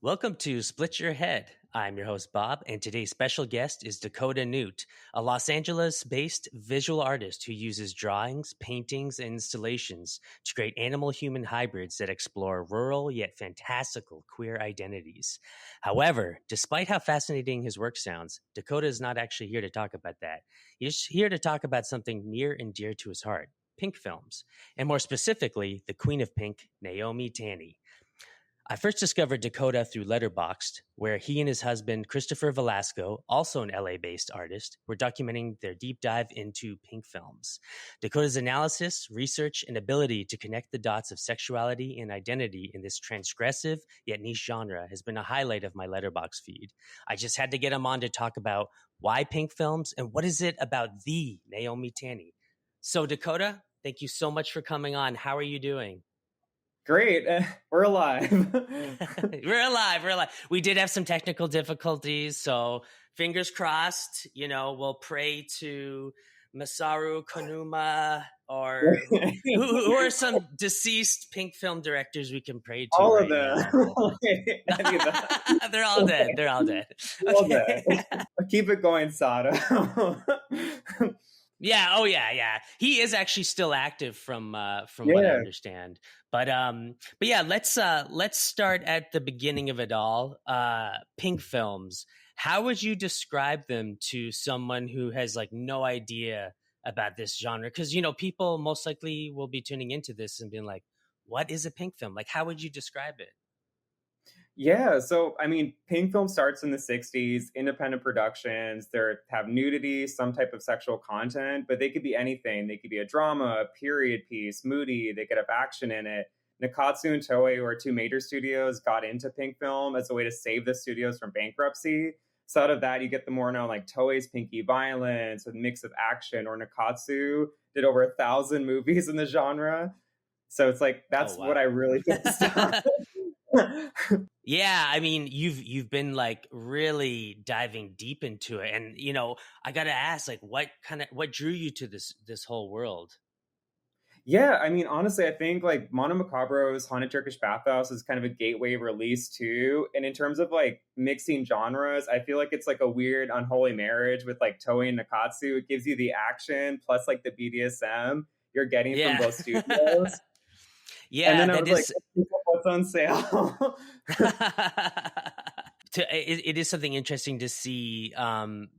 Welcome to Split Your Head. I'm your host, Bob, and today's special guest is Dakota Noot, a Los Angeles based visual artist who uses drawings, paintings, and installations to create animal human hybrids that explore rural yet fantastical queer identities. However, despite how fascinating his work sounds, Dakota is not actually here to talk about that. He's here to talk about something near and dear to his heart: pink films, and more specifically, the Queen of Pink, Naomi Tani. I first discovered Dakota through Letterboxd, where he and his husband, Christopher Velasco, also an LA-based artist, were documenting their deep dive into pink films. Dakota's analysis, research, and ability to connect the dots of sexuality and identity in this transgressive yet niche genre has been a highlight of my Letterboxd feed. I just had to get him on to talk about why pink films and what is it about the Naomi Tanny. So Dakota, thank you so much for coming on. How are you doing? Great. We're alive. We're alive. We did have some technical difficulties, so fingers crossed, we'll pray to Masaru Konuma or who are some deceased pink film directors we can pray to All right of them. now. They're all dead. They're all dead. All dead. Keep it going, Sato. Yeah. Oh, yeah. He is actually still active from what I understand. But yeah, let's start at the beginning of it all. Pink films. How would you describe them to someone who has like no idea about this genre? Because people most likely will be tuning into this and being like, "What is a pink film?" Like, how would you describe it? Yeah, so I mean, pink film starts in the 60s, independent productions. They have nudity, some type of sexual content, but they could be anything. They could be a drama, a period piece, moody, they could have action in it. Nikatsu and Toei were two major studios, got into pink film as a way to save the studios from bankruptcy. So out of that, you get the more known like Toei's Pinky Violence, a mix of action, or Nikatsu did over 1,000 movies in the genre. So it's like, that's what I really focused on. Yeah, I mean, you've been like really diving deep into it, and I gotta ask, like, what drew you to this whole world? Yeah, I mean, honestly, I think like Mono Macabro's Haunted Turkish Bathhouse is kind of a gateway release too. And in terms of like mixing genres, I feel like it's like a weird unholy marriage with like Toei and Nikatsu. It gives you the action plus like the BDSM you're getting from both studios. Yeah, and then I was like, what's on sale? It is something interesting to see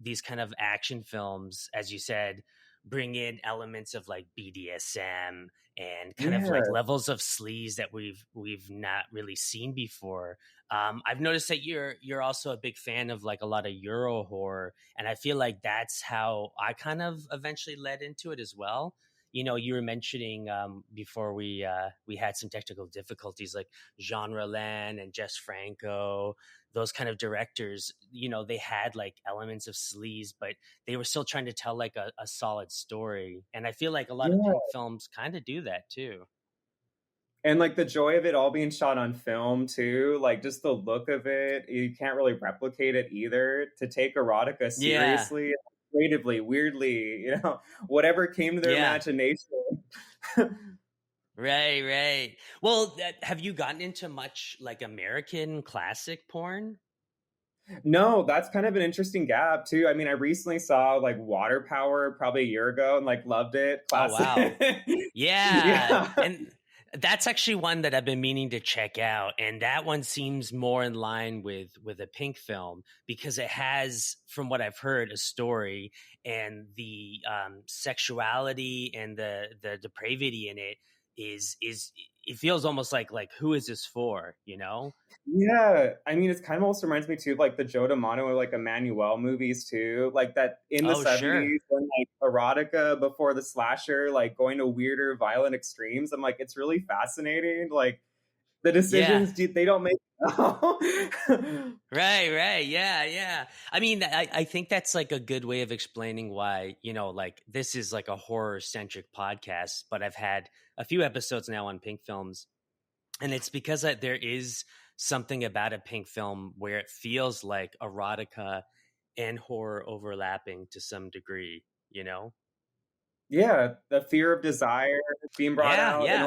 these kind of action films, as you said, bring in elements of like BDSM and kind of like levels of sleaze that we've not really seen before. I've noticed that you're also a big fan of like a lot of Euro horror, and I feel like that's how I kind of eventually led into it as well. You were mentioning before we had some technical difficulties, like Genre Land and Jess Franco, those kind of directors. They had like elements of sleaze, but they were still trying to tell like a solid story. And I feel like a lot of pink films kind of do that too. And like the joy of it all being shot on film too, like just the look of it, you can't really replicate it either. To take erotica seriously, creatively, weirdly, whatever came to their imagination. Right. Well, have you gotten into much like American classic porn? No, that's kind of an interesting gap too. I mean, I recently saw like Water Power probably a year ago and like loved it. Classic. Oh wow. Yeah. And that's actually one that I've been meaning to check out, and that one seems more in line with a pink film because it has, from what I've heard, a story, and the sexuality and the depravity in it is it feels almost like who is this for? Yeah, I mean, it kind of also reminds me too of like the Joe D'Amato or like Emmanuel movies too, like that in the 70s sure. when like erotica before the slasher, like going to weirder, violent extremes. I'm like, it's really fascinating. Like the decisions they don't make. Right. Yeah. I mean, I think that's like a good way of explaining why, like this is like a horror centric podcast, but I've had a few episodes now on pink films, and it's because there is something about a pink film where it feels like erotica and horror overlapping to some degree, Yeah, the fear of desire being brought out, and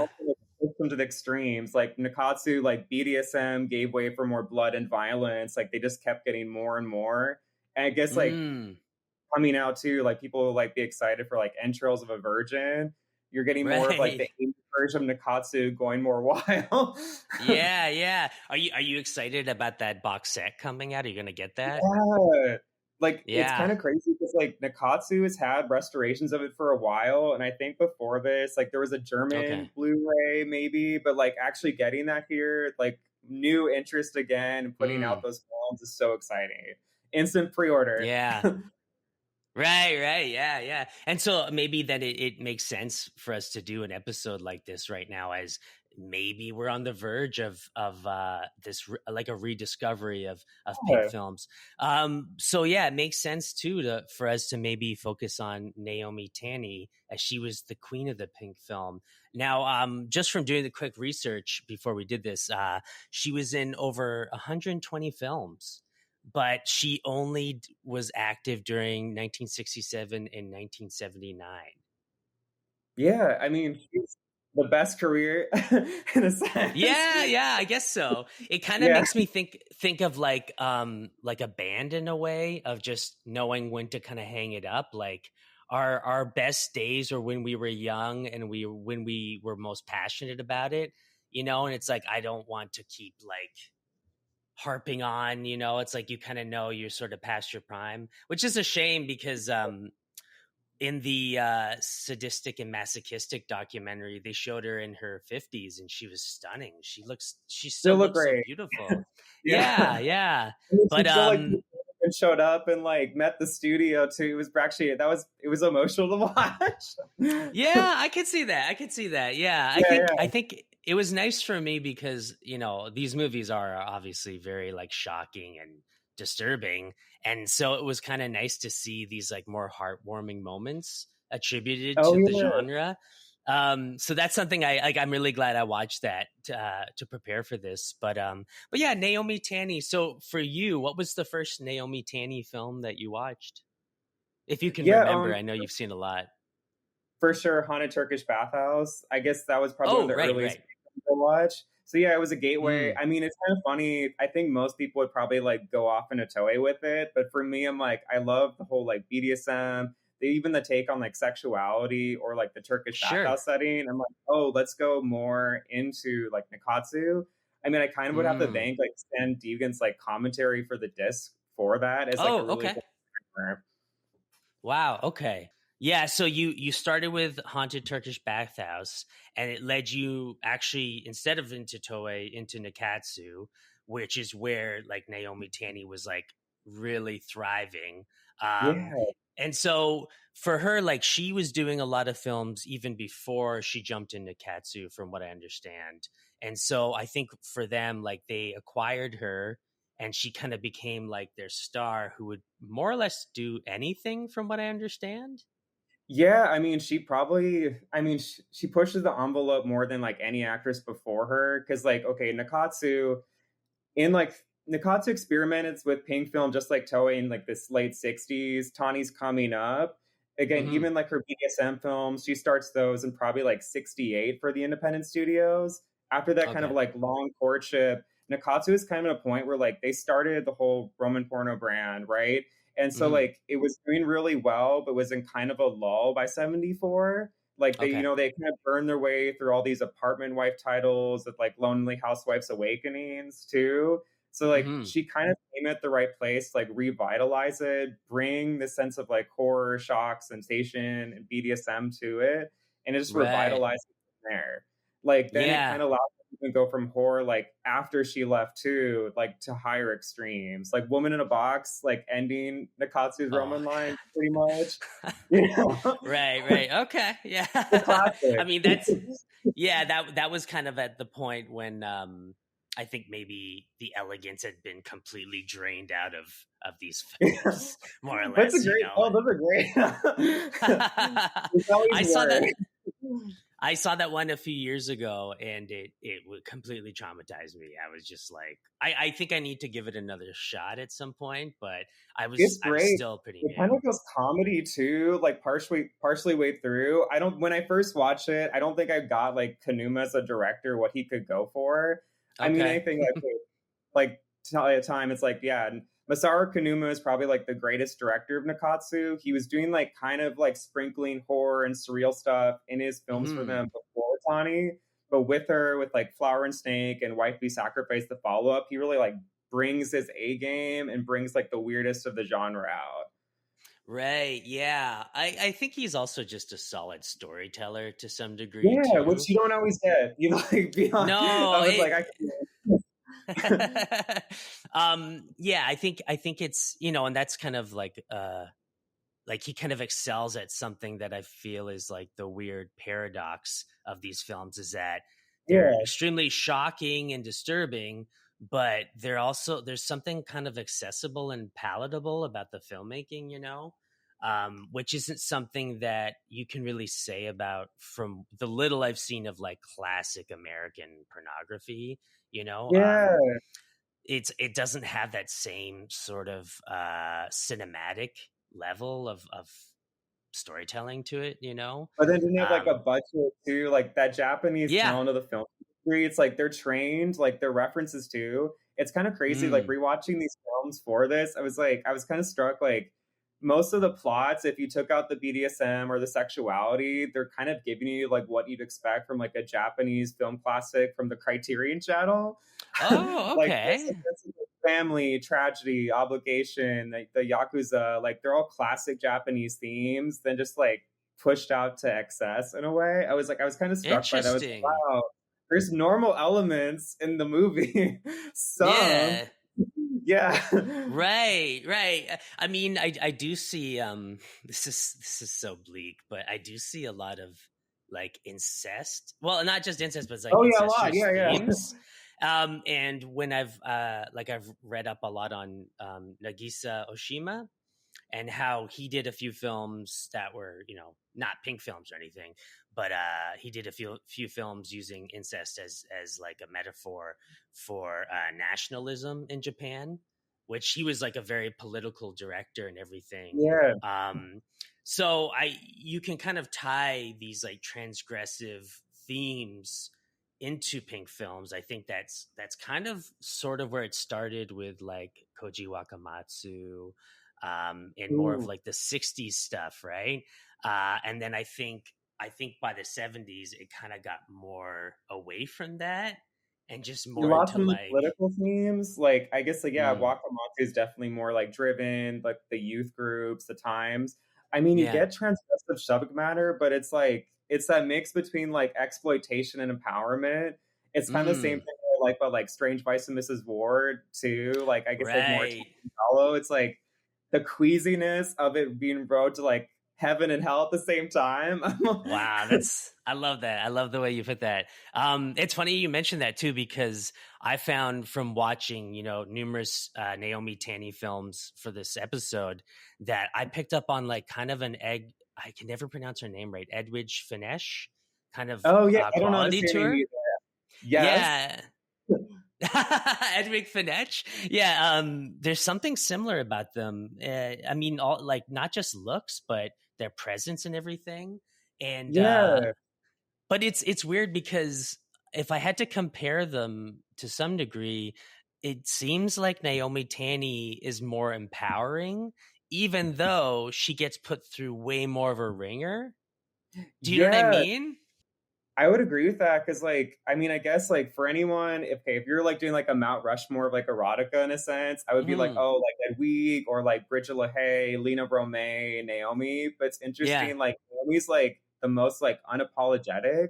also them to the extremes. Like Nikatsu, like BDSM gave way for more blood and violence. Like they just kept getting more and more. And I guess like Mm, coming out too, like people will like be excited for like entrails of a virgin. You're getting more of like right. the 80s version of Nikatsu going more wild. Yeah, yeah. Are you excited about that box set coming out? Are you gonna get that? Yeah. Like, it's Yeah. kinda crazy because like, Nikatsu has had restorations of it for a while, and I think before this, like, there was a Okay. German Blu-ray maybe, but, like, actually getting that here, like, new interest again and putting out Mm, those films is so exciting. Instant pre-order. yeah. Right, right. Yeah, yeah. And so maybe then it makes sense for us to do an episode like this right now, as maybe we're on the verge of like a rediscovery of Pink Yeah. films. So yeah, it makes sense too to for us to maybe focus on Naomi Tanny, as she was the queen of the Pink film. Now, just from doing the quick research before we did this, she was in over 120 films, but she only was active during 1967 and 1979. Yeah, I mean, she's the best career in a sense. Yeah, yeah, I guess so. It kind of Yeah. makes me think of like a band in a way, of just knowing when to kind of hang it up. Like our best days are when we were young and when we were most passionate about it, and it's like I don't want to keep like harping on, it's like you kind of know you're sort of past your prime, which is a shame because in the sadistic and masochistic documentary, they showed her in her 50s and she was stunning. She still Still look looks so great. beautiful. Yeah. Yeah, yeah. And then But she still, like, and showed up and, like, met the studio too. It was actually it was emotional to watch. yeah, I could see that. I could see that. Yeah, I Yeah, think I yeah. think it was nice for me because these movies are obviously very like shocking and disturbing, and so it was kind of nice to see these like more heartwarming moments attributed Oh, to the yeah. genre. So that's something I like. I'm really glad I watched that to prepare for this. But yeah, Naomi Tanny. So for you, what was the first Naomi Tanny film that you watched, if you can Yeah, remember? I know you've seen a lot. for sure, Haunted Turkish Bathhouse. I guess that was probably one of Oh, the right, earliest right. things I watched. So, yeah, it was a gateway. Mm. I mean, it's kind of funny. I think most people would probably, like, go off in a Toei with it, but for me, I'm like, I love the whole, like, BDSM, even the take on, like, sexuality or, like, the Turkish Sure. bathhouse setting. I'm like, "Oh, let's go more into, like, Nikatsu." I mean, I kind of would have to Mm. thank, like, Stan Deegan's, like, commentary for the disc for that as, like, a Oh, really okay. good primer. Wow. Okay. Yeah. So you started with Haunted Turkish Bathhouse, and it led you actually, instead of into Toei, into Nikatsu, which is where like Naomi Tanny was like really thriving. Um, Yeah. and so for her, like she was doing a lot of films even before she jumped into Katsu, from what I understand. And so I think for them, like they acquired her and she kind of became like their star, who would more or less do anything, from what I understand. Yeah, I mean, she pushes the envelope more than, like, any actress before her. Because like, okay, Nikatsu experimented with pink film just like Toei in, like, this late '60s. Tani's coming up. Again, Hmm. even, like, her BDSM films, she starts those in probably, like, '68 for the independent studios. After that kind of, Okay. like, long courtship, Nikatsu is kind of at a point where, like, they started the whole Roman porno brand, right? And so, Hmm. like, it was doing really well, but was in kind of a lull by '74. Like, Okay. they kind of burned their way through all these apartment wife titles with, like, Lonely Housewives Awakenings too. So, like, Hmm. she kind of came at the right place, like, revitalize it, bring the sense of, like, horror, shock, sensation, and BDSM to it, and it just Right. revitalized it from there. Like, then it Yeah. kinda allowed her to even go from horror, like, after she left too, like, to higher extremes. Like, Woman in a Box, like, ending Nikatsu's Oh Roman line pretty much. yeah. You know? Right, right. Okay. The Yeah. I classic. mean, that's yeah, that was kind of at the point when I think maybe the elegance had been completely drained out of these Yeah. films, more or That's a less. great oh, those are great. There's always I saw that worse. I saw that one a few years ago, and it would completely traumatize me. I was just like, I think I need to give it another shot at some point, but It's I was great. still pretty It kind new. of goes comedy too, like partially way through. I don't when I first watched it, I don't think I got like Kanuma as a director what he could go for. I mean, Okay. anything like at time, it's like yeah. And Masaru Kanuma is probably like the greatest director of Nakatsu. He was doing like kind of like sprinkling horror and surreal stuff in his films for Hmm. them before Tani, but with her with like Flower and Snake and Wife Be Sacrifice, the follow up, he really like brings his A game and brings like the weirdest of the genre out. Right. Yeah. I think he's also just a solid storyteller to some degree Yeah, which too. you don't always get. You know, like beyond. I No, was like, yeah, I think it's, and that's kind of like he kind of excels at something that I feel is like the weird paradox of these films is that they're yeah, extremely shocking and disturbing, but there's something kind of accessible and palatable about the filmmaking, which isn't something that you can really say about from the little I've seen of like classic American pornography, you know. yeah. It doesn't have that same sort of cinematic level of storytelling to it, But then didn't have like a um budget too, like that Japanese yeah. tone of the film industry. It's like they're trained, like their references too. It's kind of crazy. Like Mm. rewatching these films for this, I was kind of struck. Like most of the plots, if you took out the BDSM or the sexuality, they're kind of giving you like what you'd expect from like a Japanese film classic from the Criterion Channel. Oh, Like okay. this is family, tragedy, obligation, like the Yakuza, like they're all classic Japanese themes, then just like pushed out to excess in a way. I was kind of struck by that. I was like, Interesting. wow, there's normal elements in the movie. Some, Yeah. yeah. Right. I mean, I do see this is so bleak, but I do see a lot of like incest. Well, not just incest, but it's like Oh yeah, a lot. incestuous Yeah, yeah. themes. And when I've read up a lot on Nagisa Oshima, and how he did a few films that were, not pink films or anything, but he did a few films using incest as like a metaphor for nationalism in Japan, which he was like a very political director and everything. Yeah. Um, so you can kind of tie these like transgressive themes into pink films. I think that's kind of sort of where it started with like Koji Wakamatsu, and more of Ooh. like the 60s stuff, right? And then I think by the 70s it kind of got more away from that and just You more lost into some of the like political themes. Like, I guess, like, yeah, mm, Wakamatsu is definitely more like driven, like the youth groups, the times. I mean, you yeah. get transgressive subject matter, but it's like, it's that mix between like exploitation and empowerment. It's kind of the same Mm, thing I like about like Strange Vice and Mrs. Ward, too. Like, I guess, like more right. Italian Giallo. It's like the queasiness of it being brought to like heaven and hell at the same time. Wow, I love that. I love the way you put that. It's funny you mentioned that too, because I found from watching, numerous Naomi Tanny films for this episode that I picked up on like kind of I can never pronounce her name right, Edwidge Finesse kind of Oh, yeah, I don't know how to quality say to your name her. either. Yes. Yeah. Edwig Finech. Yeah, there's something similar about them. I mean, all like not just looks, but their presence and everything. And Yeah. but it's weird because if I had to compare them to some degree, it seems like Naomi Tanny is more empowering, even though she gets put through way more of a ringer. Do you know what I Yeah. mean? I would agree with that because, like, I mean, I guess, like, for anyone, if you're like doing like a Mount Rushmore of like erotica in a sense, I would be like, Hmm. oh, like Edwige or like Bridget LaHaye, Lena Romay, Naomi. But it's Yeah. interesting, like, Naomi's like the most like unapologetic.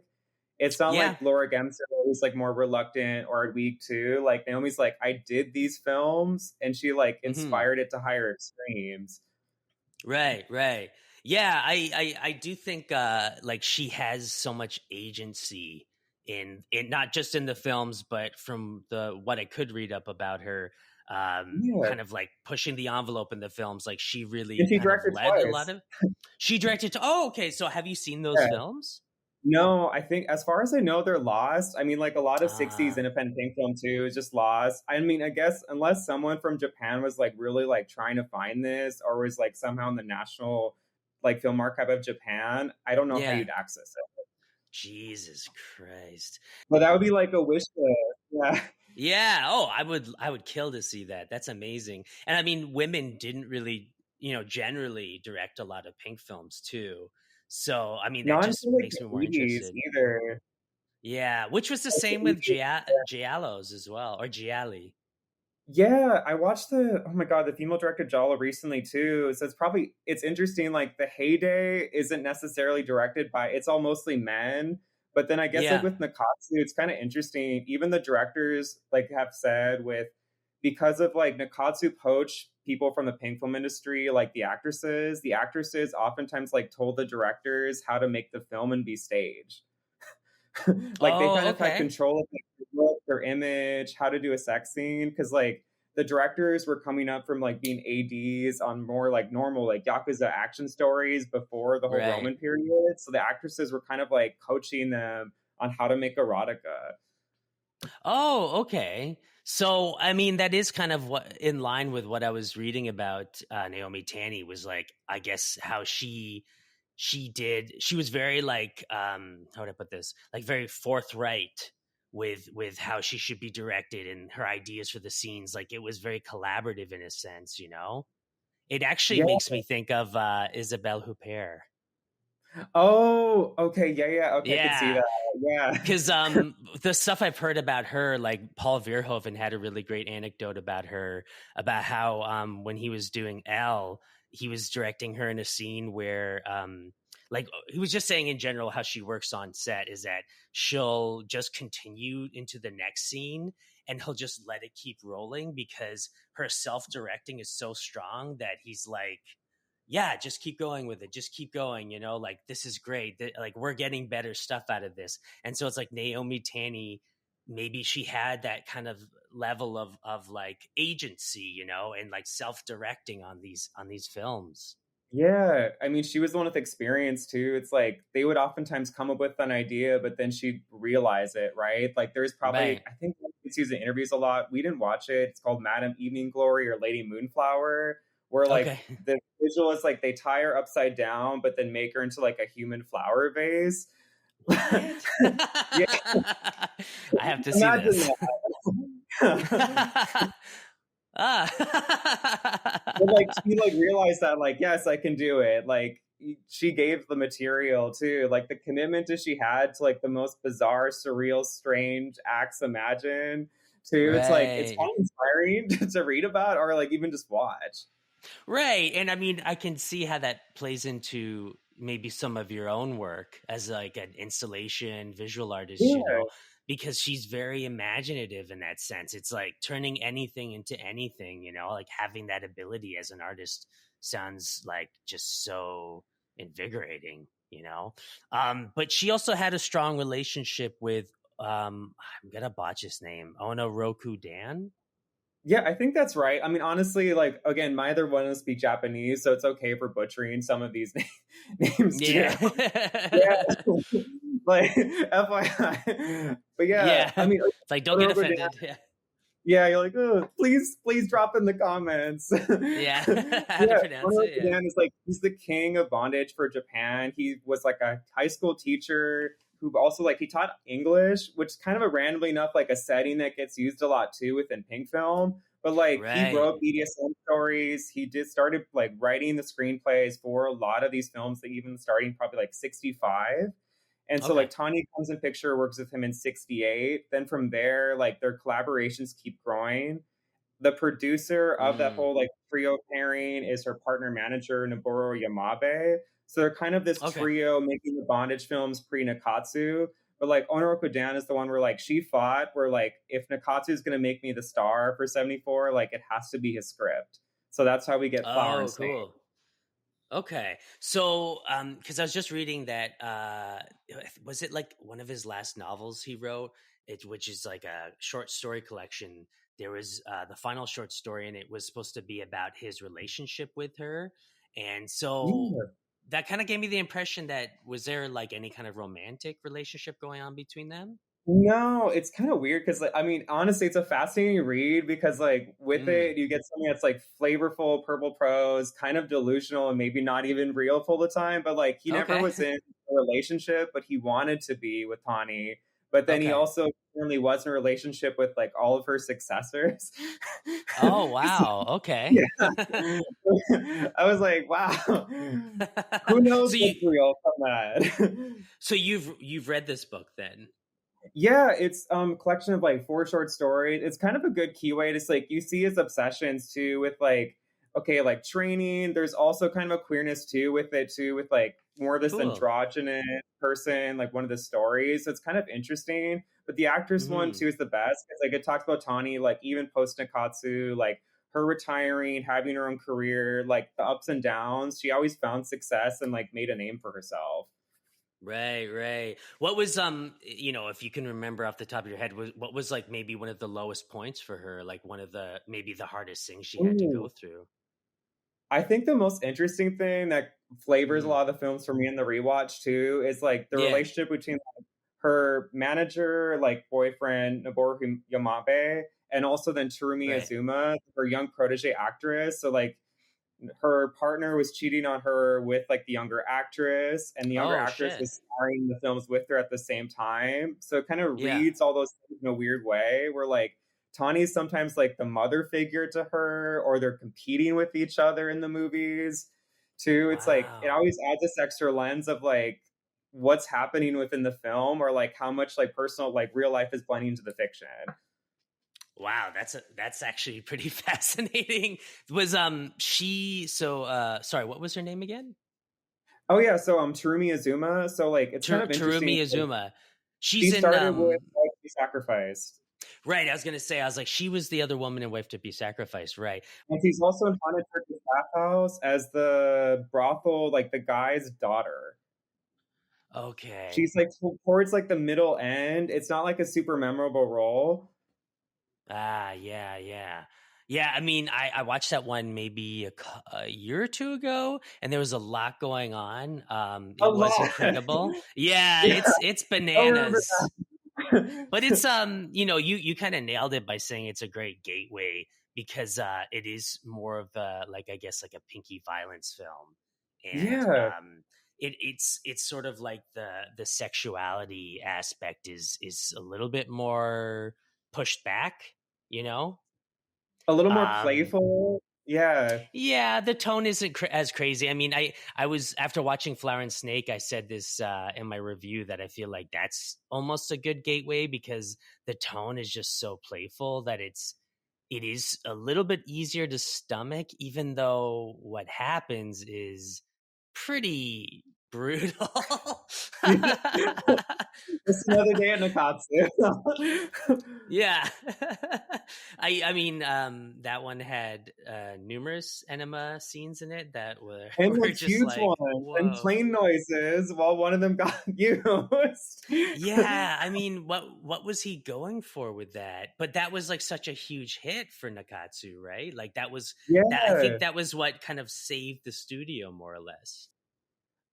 It's not Yeah. like Laura Gemser, who's like more reluctant, or Edwige too. Like, Naomi's like, I did these films, and she like Hmm. inspired it to higher extremes. Right. Yeah, I do think like she has so much agency in not just in the films, but from the what I could read up about her, Yeah. kind of like pushing the envelope in the films. Like she And really she kind of directed led a lot twice. of. She directed. Oh, okay. So have you seen those Yeah. films? No, I think as far as I know, they're lost. I mean, like a lot of 60s Ah, independent pink film too is just lost. I mean, I guess unless someone from Japan was like really like trying to find this or was like somehow in the national like film archive of Japan, I don't know how yeah. you'd access it. Jesus Christ. But that would be like a wish list. Yeah. Yeah. Oh, I would kill to see that. That's amazing. And I mean, women didn't really, generally direct a lot of pink films too. So, I mean, that Not just until like makes me more the 80s interested. either. Yeah, which was the Like the same with 80s. Giallos as well, or Gialli. Yeah, I watched the oh my god, the female director Jala recently too. So it's interesting, like the heyday isn't necessarily directed by it's all mostly men. But then I guess like Yeah. with Nakatsu, it's kind of interesting. Even the directors like have said with because of like Nakatsu poach people from the pink film industry, like the actresses oftentimes like told the directors how to make the film and be staged. Like they kind Oh, of had okay. control of like, their look, their image, how to do a sex scene, because like the directors were coming up from like being ADs on more like normal like yakuza action stories before the whole Right. Roman period. So the actresses were kind of like coaching them on how to make erotica. Oh, okay. So, I mean, that is kind of what in line with what I was reading about Naomi Tanny was like, I guess how she was very like how would I put this? Like very forthright with how she should be directed and her ideas for the scenes. Like it was very collaborative in a sense, you know? It actually Yeah. makes me think of Isabelle Huppert. Oh, okay. Yeah, yeah. Okay, I could see Yeah. that. Yeah. Because the stuff I've heard about her, like Paul Verhoeven had a really great anecdote about her, about how when he was doing Elle, he was directing her in a scene where like he was just saying in general how she works on set is that she'll just continue into the next scene and he'll just let it keep rolling because her self-directing is so strong that he's like, yeah, just keep going with it, just keep going, like this is great, like we're getting better stuff out of this. And so it's like Naomi Tanny, maybe she had that kind of level of like agency, and like self-directing on these films. Yeah, I mean, she was the one with experience too. It's like they would oftentimes come up with an idea, but then she'd realize it, right? Like there's probably, Right. I think it's used in interviews a lot. We didn't watch it. It's called Madam Evening Glory or Lady Moonflower, where like Okay. the visual is like they tie her upside down, but then make her into like a human flower vase. What? Yeah, I have to see imagine this. that. But like Ah. she like realized that like yes, I can do it. Like she gave the material too. Like the commitment that she had to like the most bizarre, surreal, strange acts imagined too. It's like it's kind Right. of inspiring to read about or like even just watch. Right. And I mean, I can see how that plays into maybe some of your own work as like an installation visual artist, Yeah. because she's very imaginative in that sense. It's like turning anything into anything, like having that ability as an artist sounds like just so invigorating. But she also had a strong relationship with I'm gonna botch his name. Ono Roku Dan. Yeah, I think that's right. I mean, honestly, like again, neither one of us speak Japanese, so it's okay for butchering some of these names too. Yeah. Yeah, like FYI. But yeah, Yeah. I mean, It's like, don't get like, offended. Yeah. yeah, you're like, oh, please drop in the comments. Yeah. How to Yeah, pronounce Honor it. Yeah. Dan is like he's the king of bondage for Japan. He was like a high school teacher who also like he taught English, which is kind of a randomly enough like a setting that gets used a lot too within pink film. But like he Right. wrote BDSM stories. He did started like writing the screenplays for a lot of these films that even starting probably like 65. And so Okay. like Tanya comes in picture, works with him in 68. Then from there, like their collaborations keep growing. The producer of that Mm. whole like trio pairing is her partner manager Noboru Yamabe. So they're kind of this Okay. trio making the bondage films pre Nakatsu. But like Onoroku Dan is the one where like she fought where like if Nakatsu is gonna make me the star for 74, like it has to be his script. So that's how we get Flower and Oh, Stain. cool. Okay. So, because I was just reading that, was it like one of his last novels he wrote, which is like a short story collection. There was the final short story, and it was supposed to be about his relationship with her. And so Yeah. that kind of gave me the impression that was there like any kind of romantic relationship going on between them? No, it's kinda weird because, like, I mean, honestly, it's a fascinating read because, like, with Mm, it, you get something that's, like, flavorful, purple prose, kind of delusional, and maybe not even real full the time, but, like, he never okay. was in a relationship, but he wanted to be with Tani, but then he Okay. also currently was in a relationship with, like, all of her successors. Oh, So wow. Okay. yeah. I was like, "Wow, who knows so you what's real from that?" so you've read this book then? Yeah, it's collection of like four short stories. It's kind of a good keyway. It's like you see his obsessions too with like okay, like training. There's also kind of a queerness too with it too, with like more this Cool. androgynous person, like one of the stories. So it's kind of interesting. But the actress one Mhm. too is the best because like it talks about Tani, like even post Nikatsu, like her retiring, having her own career, like the ups and downs. She always found success and like made a name for herself. Right, right. What was if you can remember off the top of your head, what was like maybe one of the lowest points for her, like one of the maybe the hardest things she had to go Ooh. through? I think the most interesting thing that flavors a Mm. lot of the films for me in the rewatch too is like the Yeah, relationship between her manager, like boyfriend Noboru Yamabe, and also then Terumi right. Azuma, her young protege actress. So like her partner was cheating on her with like the younger actress, and the younger Oh actress shit. was starring in the films with her at the same time. So it kind of Yeah. reads all those things in a weird way, where like Tawny's sometimes like the mother figure to her, or they're competing with each other in the movies too. It's like it Wow. always adds this extra lens of like what's happening within the film, or like how much like personal, like real life is blending into the fiction. Wow, that's actually pretty fascinating. Was she so sorry, what was her name again? Oh yeah, so Terumi Azuma. So like it's kind of interesting. Terumi Azuma. She She's in started with like Be Sacrificed. right, I was gonna say, I was like, she was the other woman in Wife to Be Sacrificed, right. And she's also in Haunted Turkey's Bathhouse as the brothel, like the guy's daughter. Okay. She's like towards like the middle end. It's not like a super memorable role. Ah, yeah, yeah. Yeah, I mean, I watched that one maybe a year or 2 ago, and there was a lot going on. A It was lot. incredible. Yeah, Yeah, it's I remember bananas. that. But it's, you kinda nailed it by saying it's a great gateway because, it is more of a, like, I guess, like a pinky violence film, and, Yeah, it's sort of like the sexuality aspect is a little bit more pushed back, you know? a little more Um playful. Yeah. yeah, the tone isn't as crazy. I mean, I was after watching Flower and Snake, I said this in my review that I feel like that's almost a good gateway because the tone is just so playful that it is a little bit easier to stomach, even though what happens is pretty brutal. Just another day at Nakatsu. Yeah. I mean, that one had, numerous enema scenes in it that were And were like just huge like, ones and "Whoa." plane noises while one of them got used. Yeah, I mean, what was he going for with that? But that was, like, such a huge hit for Nakatsu, right? Like, that I think Yeah. that was what kind of saved the studio more or less.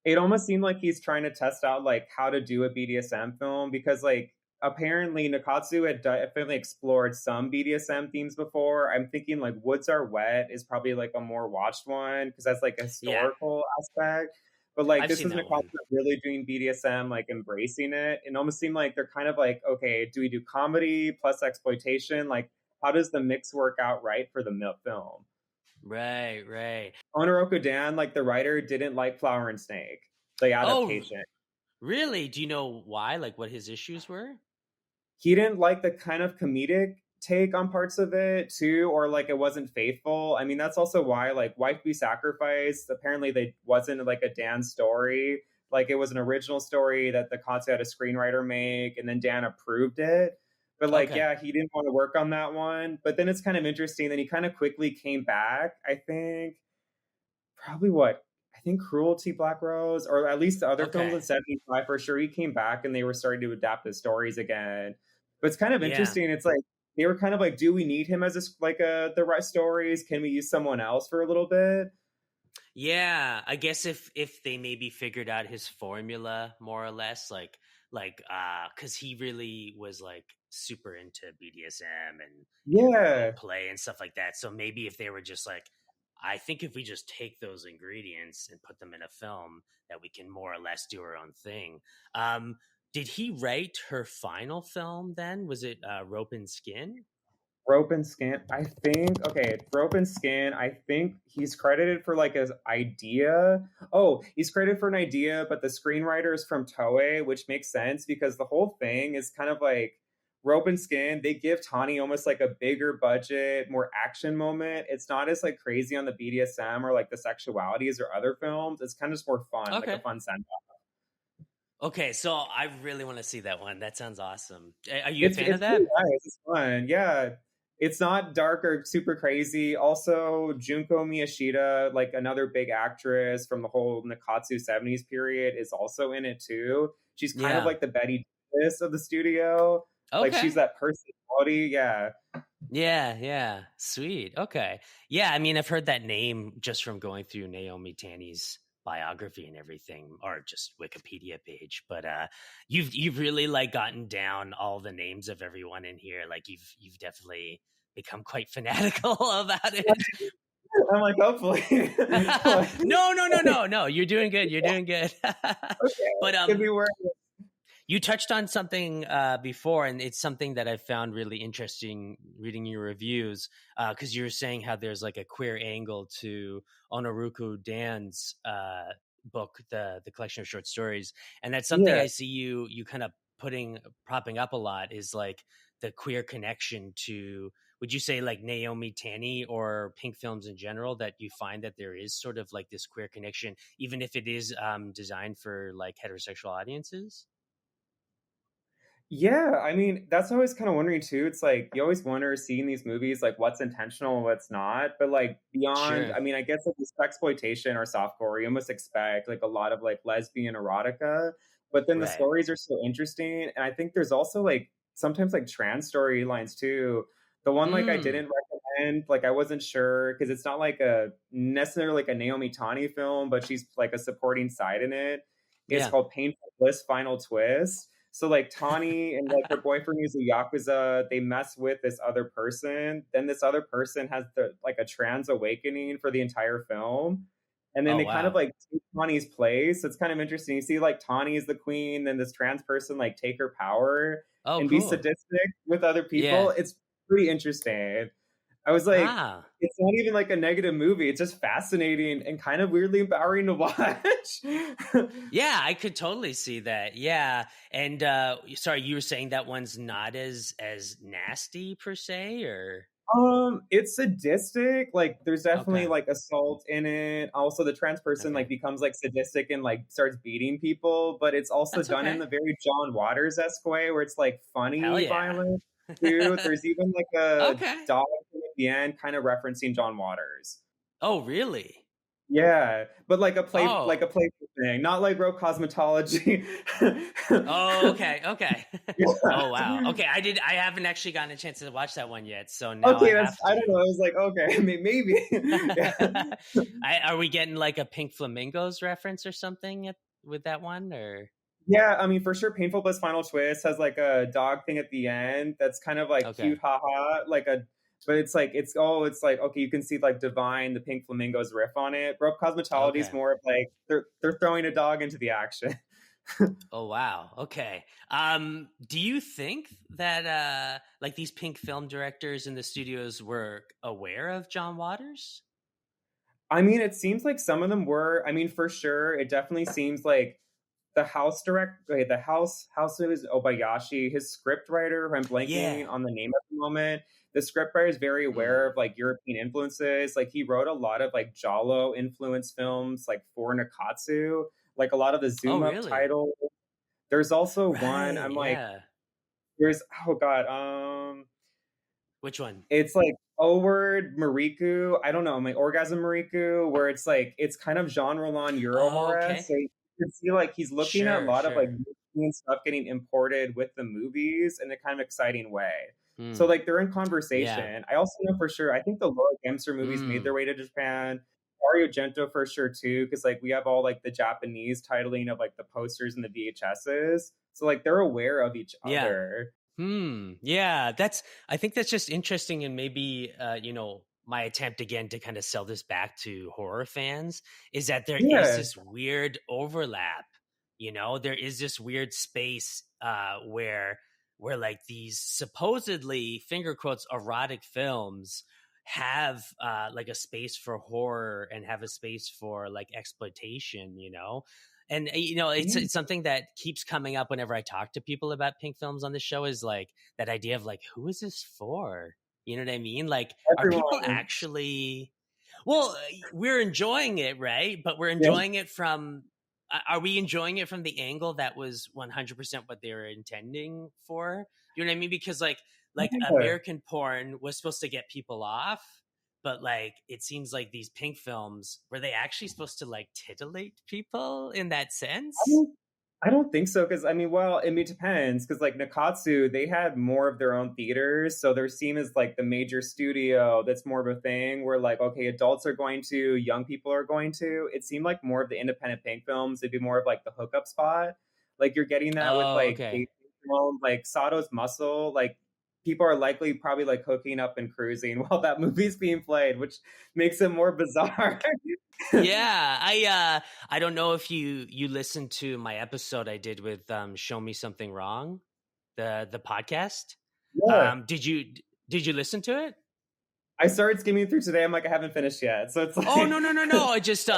It almost seemed like he's trying to test out, like, how to do a BDSM film because, like, apparently Nakatsu had definitely explored some BDSM themes before. I'm thinking, like, Woods Are Wet is probably, like, a more watched one because that's, like, a Yeah, historical aspect. But, like, I've this seen was that Nakatsu one. really doing BDSM, like, embracing it. It almost seemed like they're kind of like, "Okay, do we do comedy plus exploitation? Like, how does the mix work out right for the film?" Right, right. Honoroku Dan, like, the writer, didn't like Flower and Snake, the Oh, adaptation. really? Do you know why? Like, what his issues were? He didn't like the kind of comedic take on parts of it too, or like it wasn't faithful. I mean, that's also why like Wife Be Sacrificed, apparently they wasn't like a Dan story. Like it was an original story that the Katsu had a screenwriter make, and then Dan approved it. But like, Okay. yeah, he didn't want to work on that one. But then it's kind of interesting that he kind of quickly came back, I think, probably what I think Cruelty, Black Rose, or at least the other films Okay. in '75 for sure. He came back and they were starting to adapt the stories again. But it's kind of Yeah. interesting. It's like they were kind of like, do we need him as a like the right stories? Can we use someone else for a little bit? Yeah, I guess if they maybe figured out his formula more or less, because he really was like super into BDSM and role Yeah. play and stuff like that. So maybe if they were just like, I think if we just take those ingredients and put them in a film, that we can more or less do our own thing. Um, did he write her final film then? Was it Rope and Skin? Rope and Skin. I think okay, Rope and Skin. I think he's credited for like his idea. Oh, he's credited for an idea, but the screenwriter is from Toei, which makes sense because the whole thing is kind of like Rope and Skin. They give Tani almost like a bigger budget, more action moment. It's not as like crazy on the BDSM or like the sexualities or other films. It's kind of just more fun, like a Okay. fun send. Okay, so I really want to see that one. That sounds awesome. Are you a It's fan of it's really that? nice. It's fun. Yeah. It's not dark or super crazy. Also, Junko Miyashita, like another big actress from the whole Nikatsu 70s period, is also in it too. She's kind of Yeah. like the Betty Davis of the studio. Like she's Okay. that personality. Yeah. Yeah, yeah. Sweet. Okay. Yeah, I mean, I've heard that name just from going through Naomi Tanny's biography and everything, or just Wikipedia page. But you've really like gotten down all the names of everyone in here. Like you've definitely become quite fanatical about it. I'm like, hopefully. Like, No, no, no, no, no. You're doing good. You're doing good. okay. But Could be worse. you touched on something before, and it's something that I found really interesting reading your reviews, because you were saying how there's like a queer angle to Onoruku Dan's book, the collection of short stories, and that's something Yeah. I see you kind of propping up a lot is like the queer connection to. Would you say like Naomi Tanny or Pink films in general that you find that there is sort of like this queer connection, even if it is designed for like heterosexual audiences? Yeah, I mean, that's always kind of wondering too. It's like you always wonder seeing these movies, like what's intentional and what's not. But like beyond, Sure. I mean, I guess like this exploitation or softcore, you almost expect like a lot of like lesbian erotica. But then the Right. stories are so interesting, and I think there's also like sometimes like trans storylines too. The one like I Mm. didn't recommend, like I wasn't sure because it's not like a necessarily like a Naomi Tani film, but she's like a supporting side in it. It's Yeah. called Painful Bliss Final Twist. So like Tani and like her boyfriend who's a yakuza, they mess with this other person. Then this other person has the like a trans awakening for the entire film. And then Oh, they kind of wow. like take Tani's place. It's kind of interesting. You see like Tani is the queen, then this trans person like take her power Oh, and be cool. sadistic with other people. Yeah. It's pretty interesting. I was like, Ah. it's not even like a negative movie. It's just fascinating and kind of weirdly empowering to watch. Yeah, I could totally see that. Yeah. And sorry, you were saying that one's not as nasty per se, or It's sadistic. Like, there's definitely okay. like assault in it. Also, the trans person like Okay. becomes like sadistic and like starts beating people, but it's also That's done in okay. the very John Waters esque way where it's like Hell funny yeah. violence too. There's even like a Okay. dog thing at the end, kind of referencing John Waters. Oh, really? Yeah, but like a Oh. playful thing, not like real cosmetology. Oh, okay. Okay. Oh, wow. Yeah. Okay, I haven't actually gotten a chance to watch that one yet, so now I Okay, that's have I don't to. know. I was like, okay, maybe. Yeah. Are we getting like a Pink Flamingos reference or something with that one, or Yeah, I mean, for sure, Painful Bliss Final Twist has like a dog thing at the end that's kind of like okay. cute, haha, but it's like okay, you can see like Divine, the Pink Flamingos riff on it. Rope Cosmetology is Okay. more of like they're throwing a dog into the action. Oh, wow. Okay. Do you think that like these Pink film directors in the studios were aware of John Waters? I mean, it seems like some of them were. I mean, for sure, it definitely seems like the house it is Obayashi, his script writer, who I'm blanking Yeah. on the name at the moment. The script writer is very aware Hmm. of like European influences. Like he wrote a lot of like Giallo influence films, like for Nikatsu, like a lot of the Oh, zoom up really? titles. There's also one Right. I'm like, Yeah. there's oh god, Which one? it's like O word Mariku. I don't know, my orgasm Mariku, where it's like it's kind of Jean Roland Euro Oh, horror. okay. So you can see like he's looking at a Sure. lot of like Sure. European stuff getting imported with the movies in a kind of exciting way. So Hmm. like they're in Yeah. conversation. I also know for sure. I think the Laura Gemser movies made Hmm. their way to Japan. Dario Argento for sure too, because like we have all like the Japanese titling of like the posters and the VHSs, so like they're aware of each Yeah. other. Yeah, I think that's just interesting, and maybe my attempt again to kind of sell this back to horror fans is that there is Yeah, this weird overlap. There is this weird space where like these supposedly finger quotes erotic films have like a space for horror and have a space for like exploitation, and yeah, it's something that keeps coming up whenever I talk to people about pink films on the show, is like that idea of like, who is this for? You know what I mean? Like, are people everyone. actually, well, we're enjoying it, right? But we're Yeah, enjoying it from, are we enjoying it from the angle that was 100% what they were intending for? You know what I mean? Because like yeah. American porn was supposed to get people off, but like it seems like these pink films, were they actually supposed to like titillate people in that I sense? don't, I don't think so because I mean, well, I mean, it depends because like Nakatsu, they had more of their own theaters, so they're seen as like the major studio. That's more of a thing where like okay, adults are going to, young people are going to. It seemed like more of the independent pink films. It'd be more of like the hookup spot. Like you're getting that with Oh, like okay. a film like Sato's Muscle. Like people are likely probably like hooking up and cruising while that movie's being played, which makes it more bizarre. Yeah, I don't know if you listened to my episode I did with Show Me Something Wrong, the podcast. Yeah. Did you listen to it? I started skimming through today. I'm like, I haven't finished yet. So it's Oh, no, like, no, no, no. I just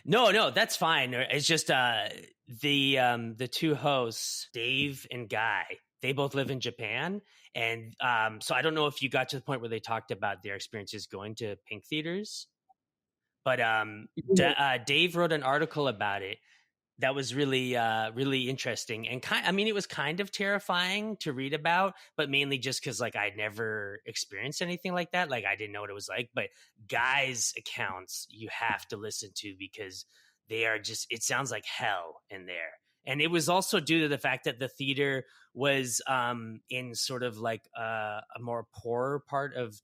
no, that's fine. It's just the two hosts, Dave and Guy, they both live in Japan. And so I don't know if you got to the point where they talked about their experiences going to pink theaters, but Dave wrote an article about it that was really interesting, and I mean, it was kind of terrifying to read about, but mainly just because like I'd never experienced anything like that. Like I didn't know what it was like. But guys' accounts you have to listen to because they are just, it sounds like hell in there. And it was also due to the fact that the theater was in sort of like a more poorer part of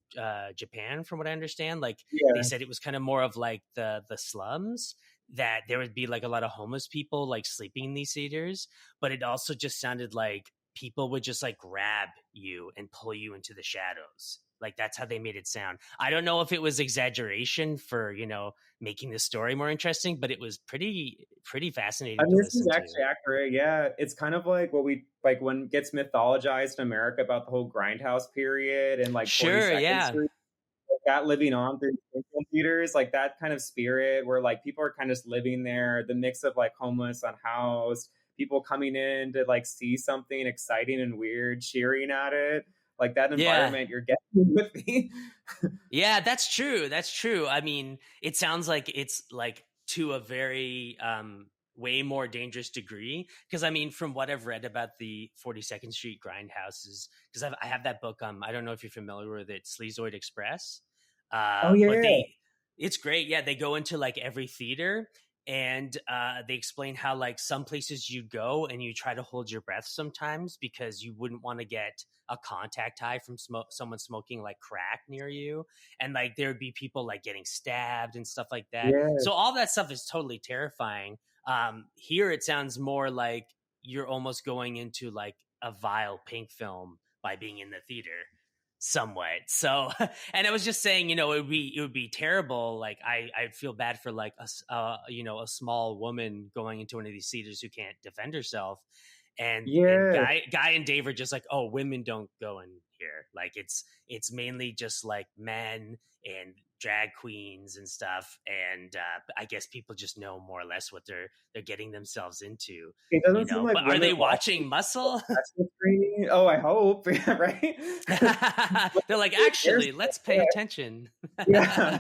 Japan, from what I understand. Like they yeah, said it was kind of more of like the slums, that there would be like a lot of homeless people like sleeping in these theaters, but it also just sounded like people would just like grab you and pull you into the shadows. Like that's how they made it sound. I don't know if it was exaggeration for, making the story more interesting, but it was pretty I fascinating mean, to this is listen to. actually accurate. Yeah, it's kind of like what we like when it gets mythologized in America about the whole grindhouse period and like Sure, 42nd yeah. Street, like that living on through film theaters, like that kind of spirit where like people are kind of just living there. The mix of like homeless, unhoused, people coming in to like see something exciting and weird, cheering at it, like that Yeah. environment you're getting with me. Yeah, that's true. That's true. I mean, it sounds like it's like to a very way more dangerous degree, because I mean, from what I've read about the 42nd Street grindhouses, because I have that book. I don't know if you're familiar with it, Sleazoid Express. Oh But yeah, it's great. Yeah, they go into like every theater, and they explain how like some places you go and you try to hold your breath sometimes because you wouldn't want to get a contact high from someone smoking like crack near you, and like there would be people like getting stabbed and stuff like that. yeah. So all that stuff is totally terrifying. Here it sounds more like you're almost going into like a vile pink film by being in the theater somewhat. So, and I was just saying, it would be terrible. Like I'd feel bad for like a small woman going into one of these theaters who can't defend herself. And Yeah. guy and Dave are just like, oh, women don't go in here. Like it's mainly just like men and drag queens and stuff. And I guess people just know more or less what they're getting themselves into, It doesn't seem like But are women they watch watching Muscle? professional screening. Oh, I hope. Yeah, right? They're like, There's actually, let's pay attention. yeah.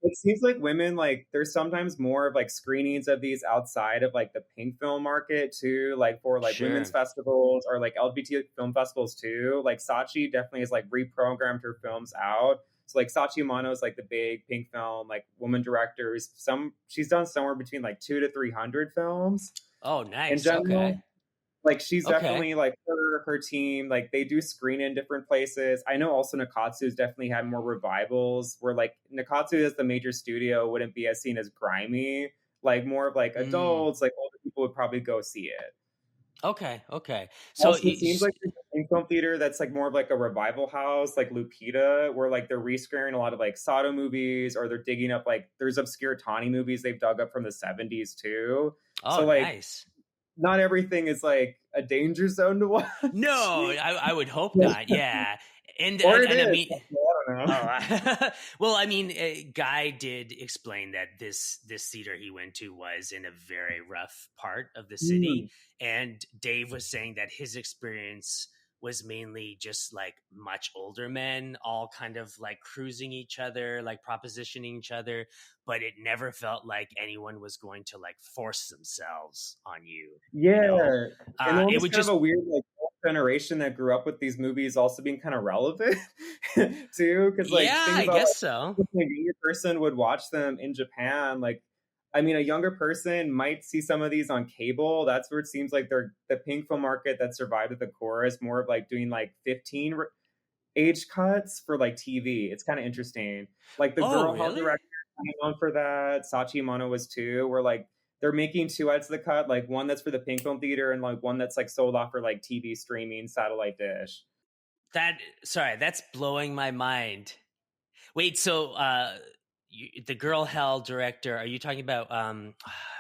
It seems like women like there's sometimes more of like screenings of these outside of like the pink film market too, like for like women's Sure. festivals or like LGBT film festivals too. Like Sachi definitely has like reprogrammed her films out. So like Sachi Amano is like the big pink film like woman directors. She's done somewhere between like 200 to 300 films Oh, in nice. general. Okay. Like, she's Okay. definitely like her team, like, they do screen in different places. I know also Nikatsu's definitely had more revivals where, like, Nikatsu as the major studio wouldn't be as seen as grimy, like, more of, like, Mm. adults, like, older people would probably go see it. Okay. Okay. So Also, it seems like there's a pink film theater that's, like, more of, like, a revival house, like Lupita, where, like, they're rescreening a lot of, like, Sato movies, or they're digging up, like there's obscure Tani movies they've dug up from the '70s too. oh, So, like, nice. not everything is, like, a danger zone to watch. No, I would hope not. Yeah. Or it And I is. mean, I don't know. oh, well, I mean, Guy did explain that this theater he went to was in a very rough part of the city, Mm. and Dave was saying that his experience was mainly just like much older men, all kind of like cruising each other, like propositioning each other, but it never felt like anyone was going to like force themselves on you. You know, Yeah, and it almost would kind of just a weird, like, whole generation that grew up with these movies also being kinda relevant too. Because like, yeah, think I about, guess so. like, if a younger person would watch them in Japan, like, I mean, a younger person might see some of these on cable. That's where it seems like they're the pink film market that survived at the core is more of, like, doing, like, 15 r age cuts for, like, TV. It's kinda interesting. Like, the Oh, Girl Hell really? director kinda known for that, Sachi Mono was too, where, like, they're making 2 heads of the cut, like, one that's for the pink film theater and, like, one that's, like, sold off for, like, TV streaming, satellite dish. That sorry, that's blowing my mind. Wait, so the Girl Hell director, are you talking about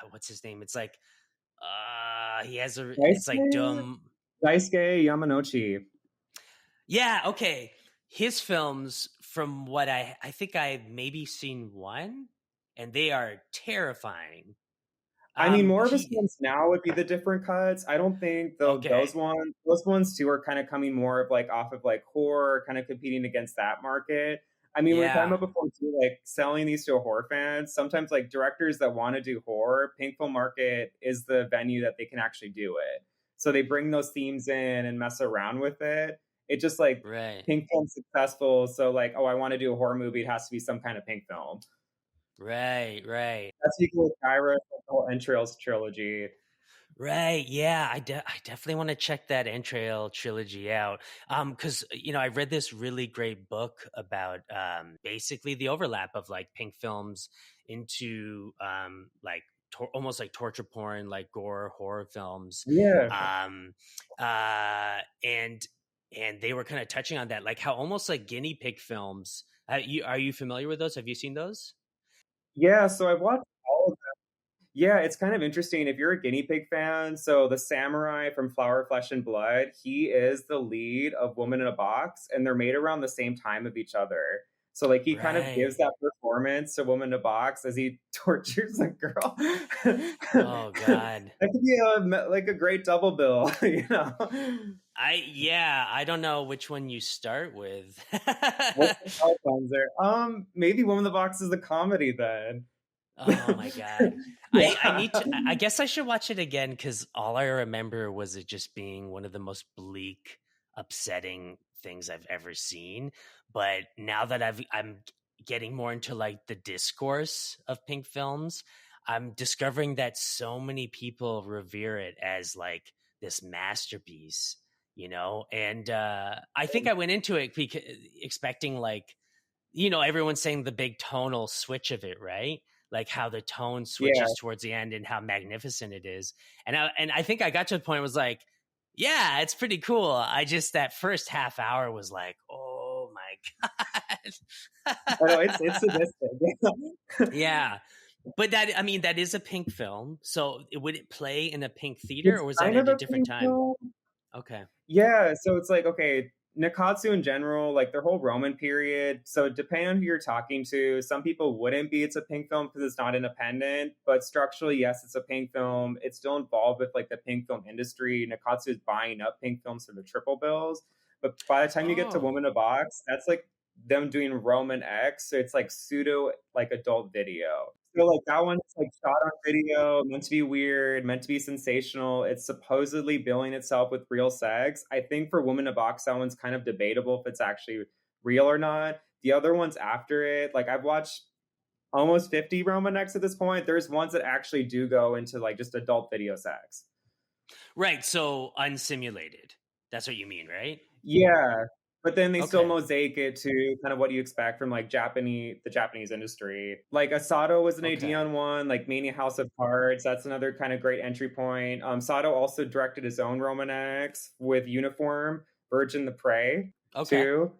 what's his name? It's like he has a it's Daisuke like dumb. Daisuke Yamanouchi. Yeah, okay. His films from what I think I've maybe seen one and they are terrifying. I mean, more of his He films now would be the different cuts. I don't think though okay. those ones too are kind of coming more of like off of like horror, kind of competing against that market. I mean, we were talking Yeah. about before too, like selling these to a horror fans. Sometimes like directors that want to do horror, Pink Film Market is the venue that they can actually do it. So they bring those themes in and mess around with it. It just like Right. Pink Film's successful, so like, oh, I want to do a horror movie, it has to be some kind of Pink Film. Right, right. That's equal with Kyra, the whole Entrails trilogy. Right. Yeah. I definitely want to check that Entrail trilogy out. Because I read this really great book about basically the overlap of like pink films into like almost like torture porn, like gore horror films. Yeah. Um, and they were kind of touching on that, like how almost like guinea pig films. Are you familiar with those? Have you seen those? Yeah, so I've watched all of Yeah, it's kind of interesting if you're a guinea pig fan. So the samurai from Flower, Flesh, and Blood, he is the lead of Woman in a Box, and they're made around the same time of each other. So like he kind of gives Right. that performance to Woman in a Box as he tortures a girl. Oh God. That could be like a great double bill, you know. Yeah, I don't know which one you start with. What's the palate cleanser? Maybe Woman in the Box is the comedy then. Oh my god. I need Yeah. to I guess I should watch it again cuz all I remember was it just being one of the most bleak, upsetting things I've ever seen. But now that I'm getting more into like the discourse of pink films, I'm discovering that so many people revere it as like this masterpiece, And I think I went into it expecting like everyone's saying the big tonal switch of it, right? Like how the tone Yeah. switches towards the end and how magnificent it is. And I think I got to the point where I was like, yeah, it's pretty cool. I just that first half hour was like, oh my I know god. it's sadistic. Yeah. But that I mean that is a pink film. So would it play in a pink theater It's or was that kind of at a a different pink time? film. Okay. Yeah, so it's like, okay, Nikatsu in general, like their whole Roman period. So depending on who you're talking to, some people wouldn't be it's a pink film because it's not independent, but structurally, yes, it's a pink film. It's still involved with like the pink film industry. Nikatsu is buying up pink films for the triple bills. But by the time you get to Oh. Woman in a Box, that's like them doing Roman X. So it's like pseudo like adult video. So like that one's like shot on video, meant to be weird, meant to be sensational. It's supposedly billing itself with real sex. I think for Woman in a Box, that one's kind of debatable if it's actually real or not. The other ones after it, like I've watched almost 50 Roman X at this point. There's ones that actually do go into like just adult video sex. Right, so unsimulated. That's what you mean, right? Yeah, but then they still Okay. mosaic it to kind of what you expect from, like, the Japanese industry. Like, Asado was an Okay. Aideon one, like, Mania House of Cards, that's another kinda great entry point. Sato also directed his own Roman X with Uniform, Virgin the Prey, Okay. too.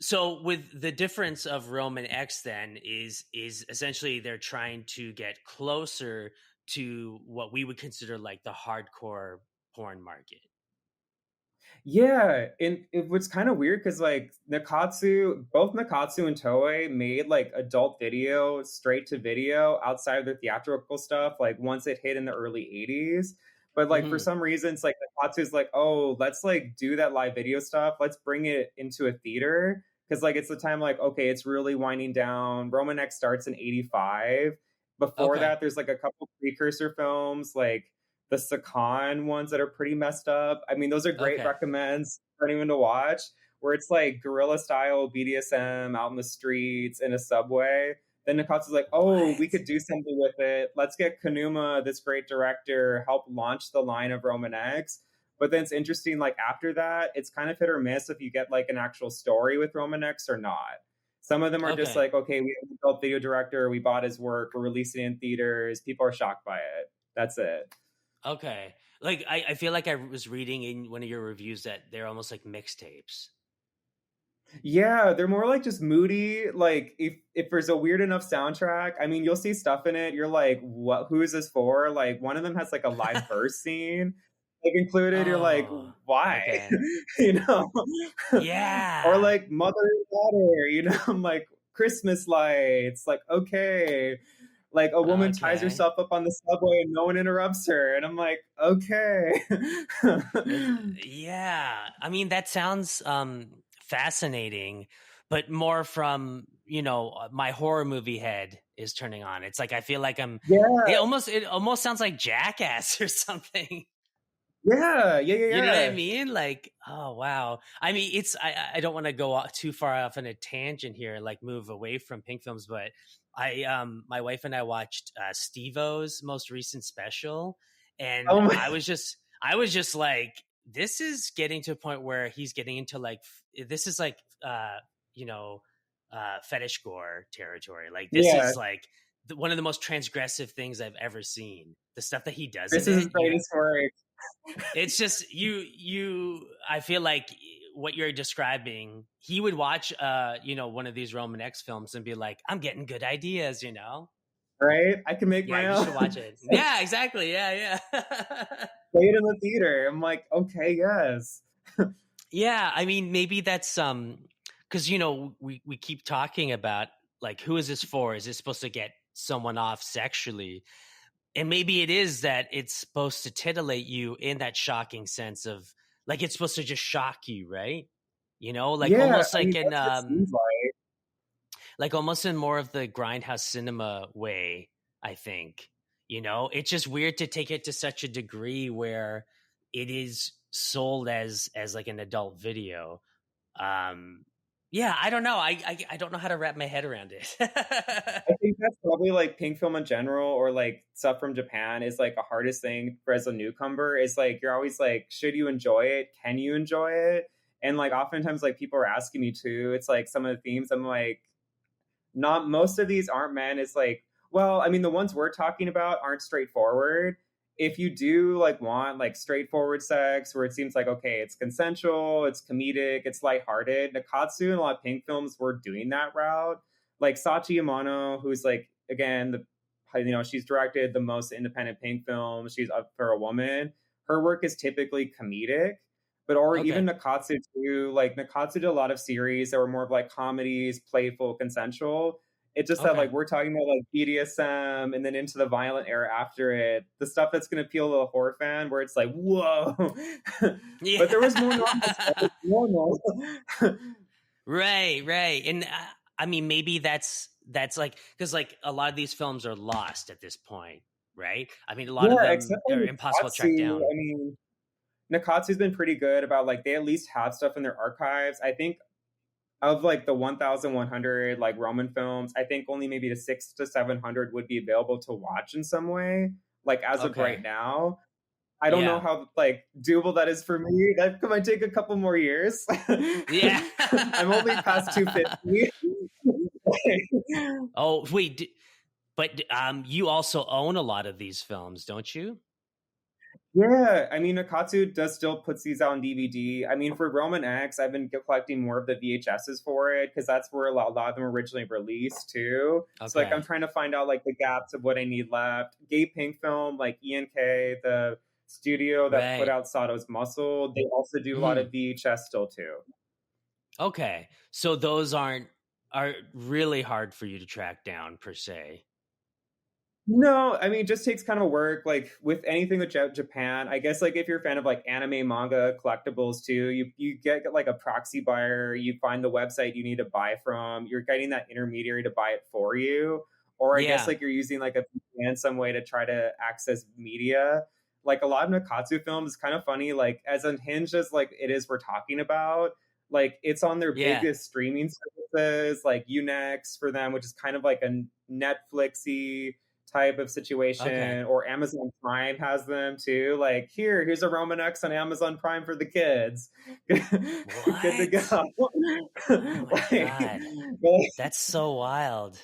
So with the difference of Rome and X then is essentially they're trying to get closer to what we would consider like the hardcore porn market. Yeah, and it was kinda weird because like, both Nakatsu and Toei made, like, adult video, straight to video outside of their theatrical stuff, like, once it hit in the early '80s, but, like, for Mhm. some reason, it's like Nakatsu's like, "Oh, let's, like, do that live video stuff, let's bring it into a theater because like, it's the time, like, okay, it's really winding down, Roman X starts in '85. Before Okay. that, there's, like, a couple precursor films, like, the Sakan ones that are pretty messed up. I mean, those are great Okay. recommends for anyone to watch, where it's like guerrilla style BDSM out in the streets in a subway. Then Nakatsu's like, oh, we What? could do something with it. Let's get Kanuma, this great director, help launch the line of Roman X. But then it's interesting, like after that, it's kind of hit or miss if you get like an actual story with Roman X or not. Some of them are just Okay. like, okay, we have an adult video director, we bought his work, we're releasing it in theaters, people are shocked by it. That's it. Okay. Like I feel like I was reading in one of your reviews that they're almost like mixtapes. Yeah, they're more like just moody. Like if there's a weird enough soundtrack, I mean, you'll see stuff in it. You're like, what? Who is this for? Like one of them has like a live verse scene like included. You're like, Oh, why? okay. you know, or Yeah. like mother and daughter. You know, I'm like Christmas lights. Like okay, like a woman ties Okay. herself up on the subway and no one interrupts her, and I'm like, okay. It, yeah. I mean, that sounds fascinating, but more from, my horror movie head is turning on. It's like I feel like yeah, it almost sounds like Jackass or something. yeah, yeah, yeah, You know what I yeah. mean? Like, oh wow. I mean, I don't want to go too far off on a tangent here, like move away from pink films, but my wife and I watched Steve-O's most recent special, and Oh my. I was just like, this is getting to a point where he's getting into like this is like you know fetish gore territory. Like this Yeah, is like one of the most transgressive things I've ever seen. The stuff that he does in this is his it, greatest work, it's just I feel like what you're describing, he would watch one of these Roman X films and be like, I'm getting good ideas. right? I can make Yeah, my you own. should watch it. Yeah, exactly. Yeah, yeah. Play it in the theater. I'm like, okay, yes. Yeah, I mean maybe that's because we keep talking about like who is this for? Is it supposed to get someone off sexually? And maybe it is that it's supposed to titillate you in that shocking sense of like it's supposed to just shock you, right? Like Yeah, almost I mean, like in that's what it seems like, almost in more of the grindhouse cinema way, I think. It's just weird to take it to such a degree where it is sold as like an adult video. Um yeah, I don't know. I don't know how to wrap my head around it. I think that's probably, like, pink film in general or, like, stuff from Japan is, like, the hardest thing for as a newcomer is, like, you're always like, "Should you enjoy it? Can you enjoy it?" And, like, oftentimes, like, people are asking me too, it's like some of the themes, I'm like, not most of these aren't meant as like, well, I mean, the ones we're talking about aren't straightforward. If you do like want like straightforward sex where it seems like okay, it's consensual, it's comedic, it's lighthearted, Nakatsu and a lot of pink films were doing that route. Like Sachi Yamano, who's like again she's directed the most independent pink films. She's up for a woman. Her work is typically comedic, but or even Okay. Nakatsu too. Like Nakatsu did a lot of series that were more of like comedies, playful, consensual. It's just that Okay. like we're talking about like BDSM and then into the violent era after it, the stuff that's going to appeal to a horror fan, where it's like whoa, but there was more normal stuff. Yeah. It's normal. Right, right. And I mean maybe that's like cuz like a lot of these films are lost at this point, right? I mean a lot of Yeah, them except for are impossible to track Nakatsu. down. I mean, Nakatsu's been pretty good about like they at least have stuff in their archives. I think of like the 1,100 like Roman films, I think only maybe the 6 to 700 would be available to watch in some way, like as of right Okay. now. I don't know Yeah. how like doable that is for me. That might take a couple more years. Yeah. I'm only past 250. Oh, wait, but you also own a lot of these films, don't you? Yeah, I mean, Nakatsu does still puts these out on DVD. I mean, for Roman X, I've been collecting more of the VHSs for it because that's where a lot of them originally released too. So, like, I'm Okay. trying to find out like the gaps of what I need left. Gay Pink Film, like ENK, the studio that put Right. out Sato's Muscle, they also do a lot Mhm. of VHS still too. Okay. So those are really hard for you to track down per se. No, I mean, it just takes kind of work. Like with anything with Japan, I guess like if you're a fan of like anime, manga, collectibles too, you get like a proxy buyer. You find the website you need to buy from. You're getting that intermediary to buy it for you, or I guess Yeah. like you're using like a VPN some way to try to access media. Like a lot of Nakatsu films, is kind of funny. Like as unhinged as like it is, we're talking about. Like it's on their Yeah. biggest streaming services, like Unext for them, which is kind of like a Netflixy type of Okay. situation, or Amazon Prime has them too. Like, here's a Roman X on Amazon Prime for the kids. Good to What? go. Oh my like, god. That's so wild.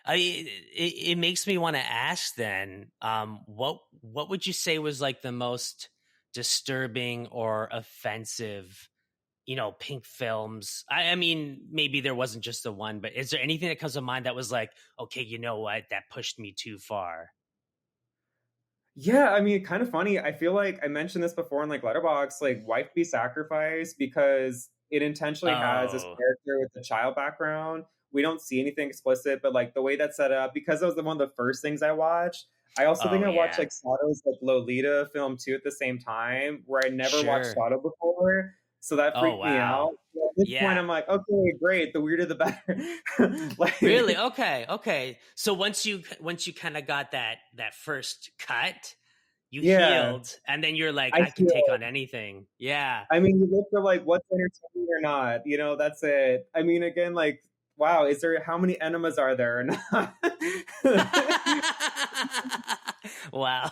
It makes me want to ask then, what would you say was like the most disturbing or offensive, pink films? I mean, maybe there wasn't just the one, but is there anything that comes to mind that was like, okay, you know what, that pushed me too far? Yeah, I mean, kind of funny. I feel like I mentioned this before in like Letterbox, like Wife Be Sacrificed, because it intentionally has this Oh, character with the child background. We don't see anything explicit, but like the way that's set up, because it was the one of the first things I watched. I also think oh I watched yeah, like Sato's like Lolita film too at the same time, where I never watched sure. Sato before. So that Oh freaked me wow, out. So at this point, yeah. I'm like, okay, great. The weirder the better. Really? like, Okay, okay. So once you kind of got that first cut, you yeah, healed, and then you're like, I I can take feel. on anything. Yeah. I mean, you look for like what's entertaining or not. That's it. I mean, again, like, wow, is there how many enemas are there or not? Wow.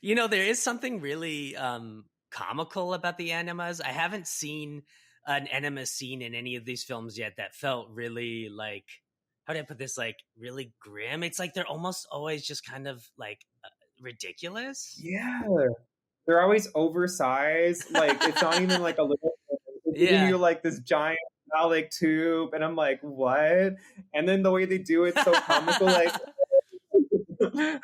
There is something really comical about the enemas. I haven't seen an enema scene in any of these films yet that felt really like, how do I put this, like really grim. It's like they're almost always just kind of like ridiculous. Yeah, they're always oversized. Like, it's not even like a little. They're giving Yeah. you like this giant phallic tube, and I'm like, what? And then the way they do it so comical, like,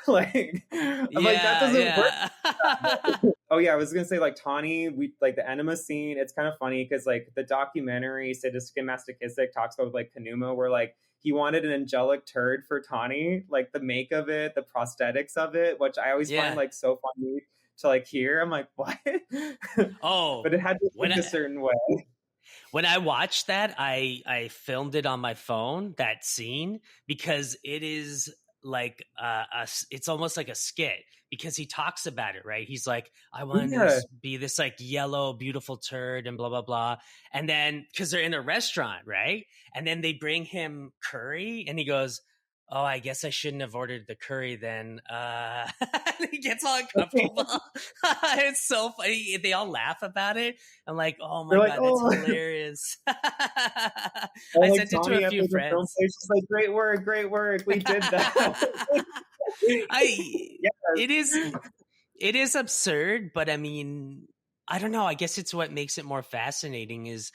like I'm like that Yeah, doesn't work. yeah. Oh yeah, I was gonna say like Tawny, we like the enema scene. It's kind of funny because like the documentary Sadistic and Masochistic talks about like Kanuma, where like he wanted an angelic turd for Tawny, like the make of it, the prosthetics of it, which I always find Yeah. like so funny to like hear. I'm like, what? Oh, But it had to when look a I certain way. when I watched that, I filmed it on my phone, that scene, because it is like it's almost like a skit, because he talks about it, right? He's like, I wanted to Yeah. be this like yellow beautiful turd and blah blah blah. And then because they're in a restaurant, right? And then they bring him curry and he goes, oh, I guess I shouldn't have ordered the curry then. He gets all uncomfortable. It's so funny. They all laugh about it. I'm like, oh my They're like, god, that's oh, hilarious. or I like sent it to Tawny a after few the film friends. stage, she's like, great work, we did that. I yeah, it is absurd, but I mean, I don't know. I guess it's what makes it more fascinating is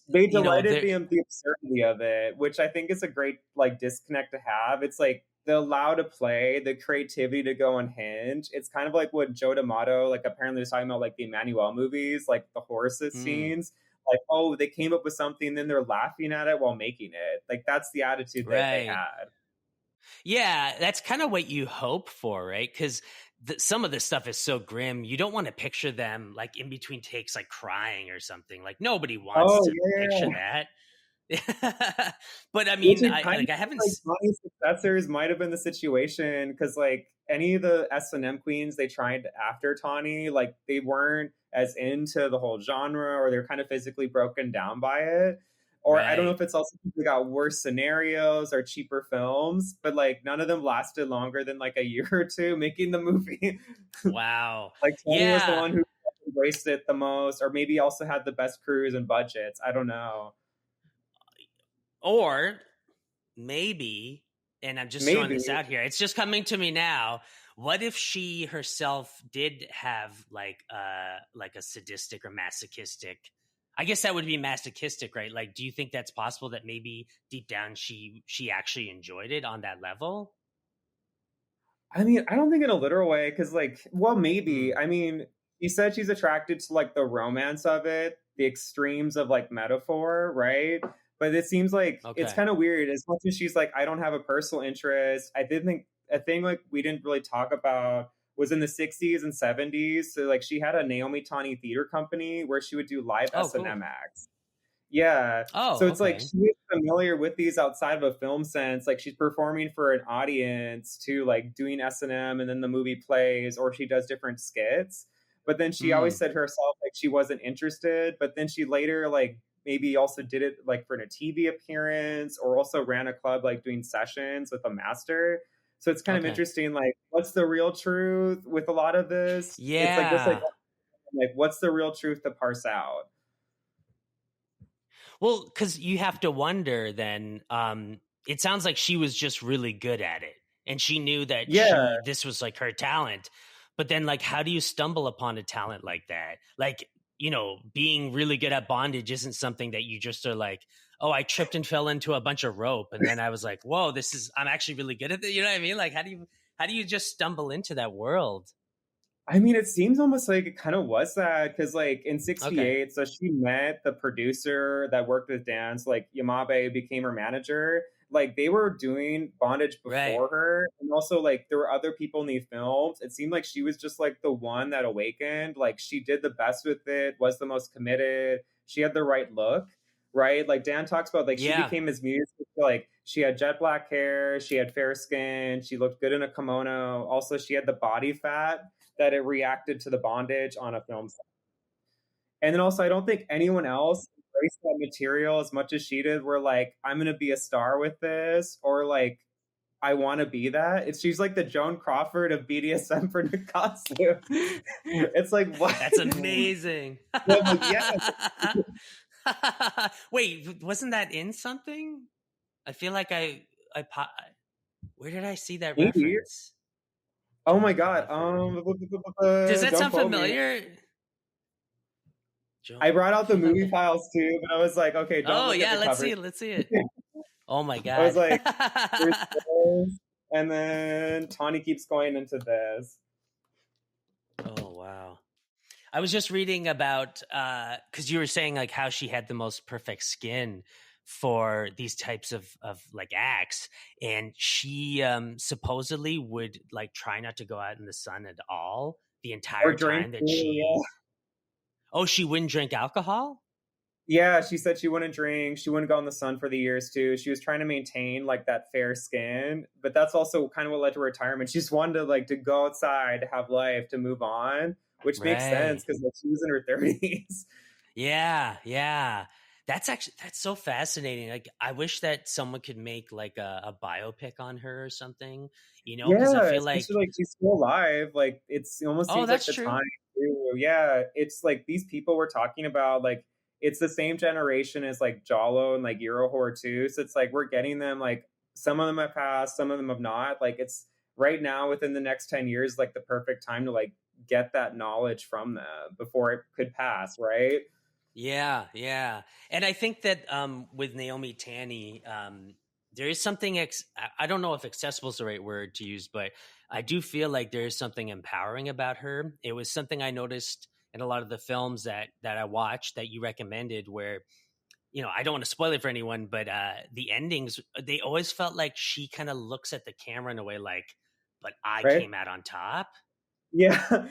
they delighted there. the absurdity of it, which I think is a great like disconnect to have. It's like the allow to play, the creativity to go unhinged. It's kind of like what Joe D'Amato, like apparently was talking about like the Emmanuel movies, like the horses Mm, scenes. Like, oh, they came up with something, and then they're laughing at it while making it. Like that's the attitude that they right. had. Yeah, that's kind of what you hope for, right? Because some of this stuff is so grim. You don't want to picture them like in between takes, like crying or something. Like nobody wants Oh to picture yeah. that. But I Which mean, it I kind of like I haven't. like Tawny's successors might have been the situation because like any of the S&M queens they tried after Tawny, like they weren't as into the whole genre or they're kind of physically broken down by it. Or I don't know Right. if it's also we got worse scenarios or cheaper films, but like none of them lasted longer than like a year or two making the movie. Wow. Like Tony was the Yeah. one who embraced it the most, or maybe also had the best crews and budgets. I don't know. Or maybe, and I'm just throwing Maybe. this out here, it's just coming to me now. What if she herself did have like a sadistic or masochistic, I guess that would be masochistic, right? Like, do you think that's possible that maybe deep down she actually enjoyed it on that level? I mean, I don't think in a literal way, because like, well, maybe. Hmm. I mean, he said she's attracted to like the romance of it, the extremes of like metaphor, right? But it seems like it's Okay. kind of weird. As much as she's like, I don't have a personal interest. I did think a thing like we didn't really talk about was in the 60s and 70s. So like she had a Naomi Tani theater company where she would do live Oh, cool. S&M acts. Yeah. So Oh, it's like okay. she is familiar with these outside of a film sense. Like she's performing for an audience to like doing S&M and then the movie plays, or she does different skits. But then she always Hmm. said herself like she wasn't interested. But then she later like maybe also did it like for a TV appearance or also ran a club like doing sessions with a master. So it's kind of Okay. interesting, like what's the real truth with a lot of this? It's like just Yeah. like what's the real truth to parse out? Well, because you have to wonder then, it sounds like she was just really good at it. And she knew that Yeah. this was like her talent. But then, like, how do you stumble upon a talent like that? Like, being really good at bondage isn't something that you just are like, oh, I tripped and fell into a bunch of rope. And then I was like, whoa, I'm actually really good at it. You know what I mean? Like, how do you just stumble into that world? I mean, it seems almost like it kind of was that because, like, in Okay. '68, so she met the producer that worked with Dan. So, like, Yamabe became her manager. Like, they were doing bondage Right. before her. And also, like, there were other people in these films. It seemed like she was just, like, the one that awakened. Like, she did the best with it, was the most committed. She had the right look, right? Like, Dan talks about, like, she Yeah. became his muse. Like, she had jet black hair, she had fair skin, she looked good in a kimono. Also, she had the body fat that it reacted to the bondage on a film set. And then also, I don't think anyone else embraced that material as much as she did. Where like, I'm gonna be a star with this, or like, I want to be that. She's like the Joan Crawford of BDSM for Nikatsu. It's like what? That's amazing. Yeah, I'm like, yeah, Wait, wasn't that in something? I feel like where did I see that maybe. reference? Oh my Joan god. Crawford. Does that Don't sound quote me. familiar? I Joan, brought I out the feel like movie files too, but I was like, okay, don't Oh look at yeah, the let's cover. see it. Let's see it. Oh my I was god. like, there's this, and then Tawny keeps going into this. Oh wow. I was just reading about because you were saying like how she had the most perfect skin for these types of like acts, and she supposedly would like try not to go out in the sun at all the Or entire drink time that too, yeah. she. Oh, she wouldn't drink alcohol. Yeah, she said she wouldn't drink. She wouldn't go in the sun for the years too. She was trying to maintain like that fair skin, but that's also kind of what led to retirement. She just wanted to like to go outside, to have life, to move on, which makes sense Right. because like she was in her 30s. Yeah, yeah. That's so fascinating. Like I wish that someone could make like a biopic on her or something, because I Yeah, feel like, especially like she's still alive. Like it's it almost oh, seems like that's the true. time too. Yeah, it's like these people we're talking about, like it's the same generation as like Jalo and like Eurohore too. So it's like we're getting them like some of them have passed, some of them have not. Like it's right now within the next 10 years, like the perfect time to like get that knowledge from them before it could pass, right? Yeah, yeah. And I think that with Naomi Tanny, there is something I don't know if accessible is the right word to use, but I do feel like there is something empowering about her. It was something I noticed in a lot of the films that I watched that you recommended where, I don't want to spoil it for anyone, but the endings, they always felt like she kind of looks at the camera in a way like, but I Right? came out on top. Yeah.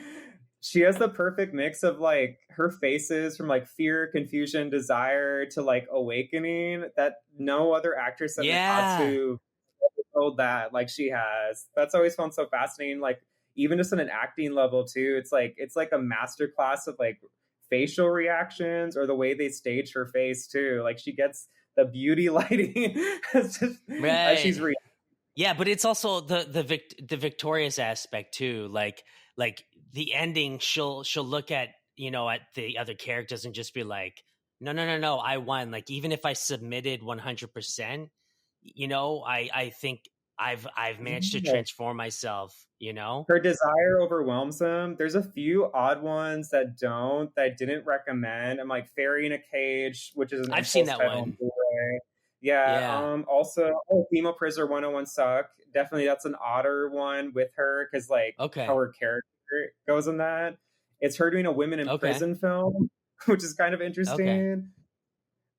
She has the perfect mix of like her faces from like fear, confusion, desire to like awakening that no other actress at Yeah. Nikatsu told that like she has. That's always found so fascinating. Like even just on an acting level too, it's like a master class of like facial reactions or the way they stage her face too. Like she gets the beauty lighting as she's Right. Yeah, but it's also the victorious aspect too. Like the ending, she'll look at, at the other characters and just be like, no, no, no, no, I won. Like even if I submitted 100%, I think I've managed to Yeah. transform myself. Her desire overwhelms them. There's a few odd ones that don't, that I didn't recommend. I'm like Fairy in a Cage, which is an I've seen impulse that title on one. Blu-ray. Yeah, Yeah. also, oh, Female Prisoner 101 Suck. Definitely that's an odder one with her, because like how Okay. her character goes in that. It's her doing a women in Okay. prison film, which is kind of Okay. interesting.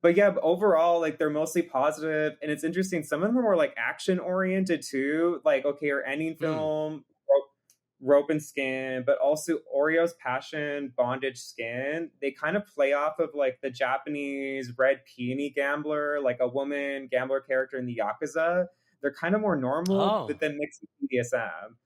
But yeah, but overall, like they're mostly positive, and it's interesting. Some of them are more like action oriented too. Like, okay, her ending Hmm. film, Rope and Skin, but also Oreo's Passion, Bondage Skin. They kind of play off of like the Japanese Red Peony Gambler, like a woman gambler character in the Yakuza. They're kind of more normal, but Oh. then mixed with BDSM.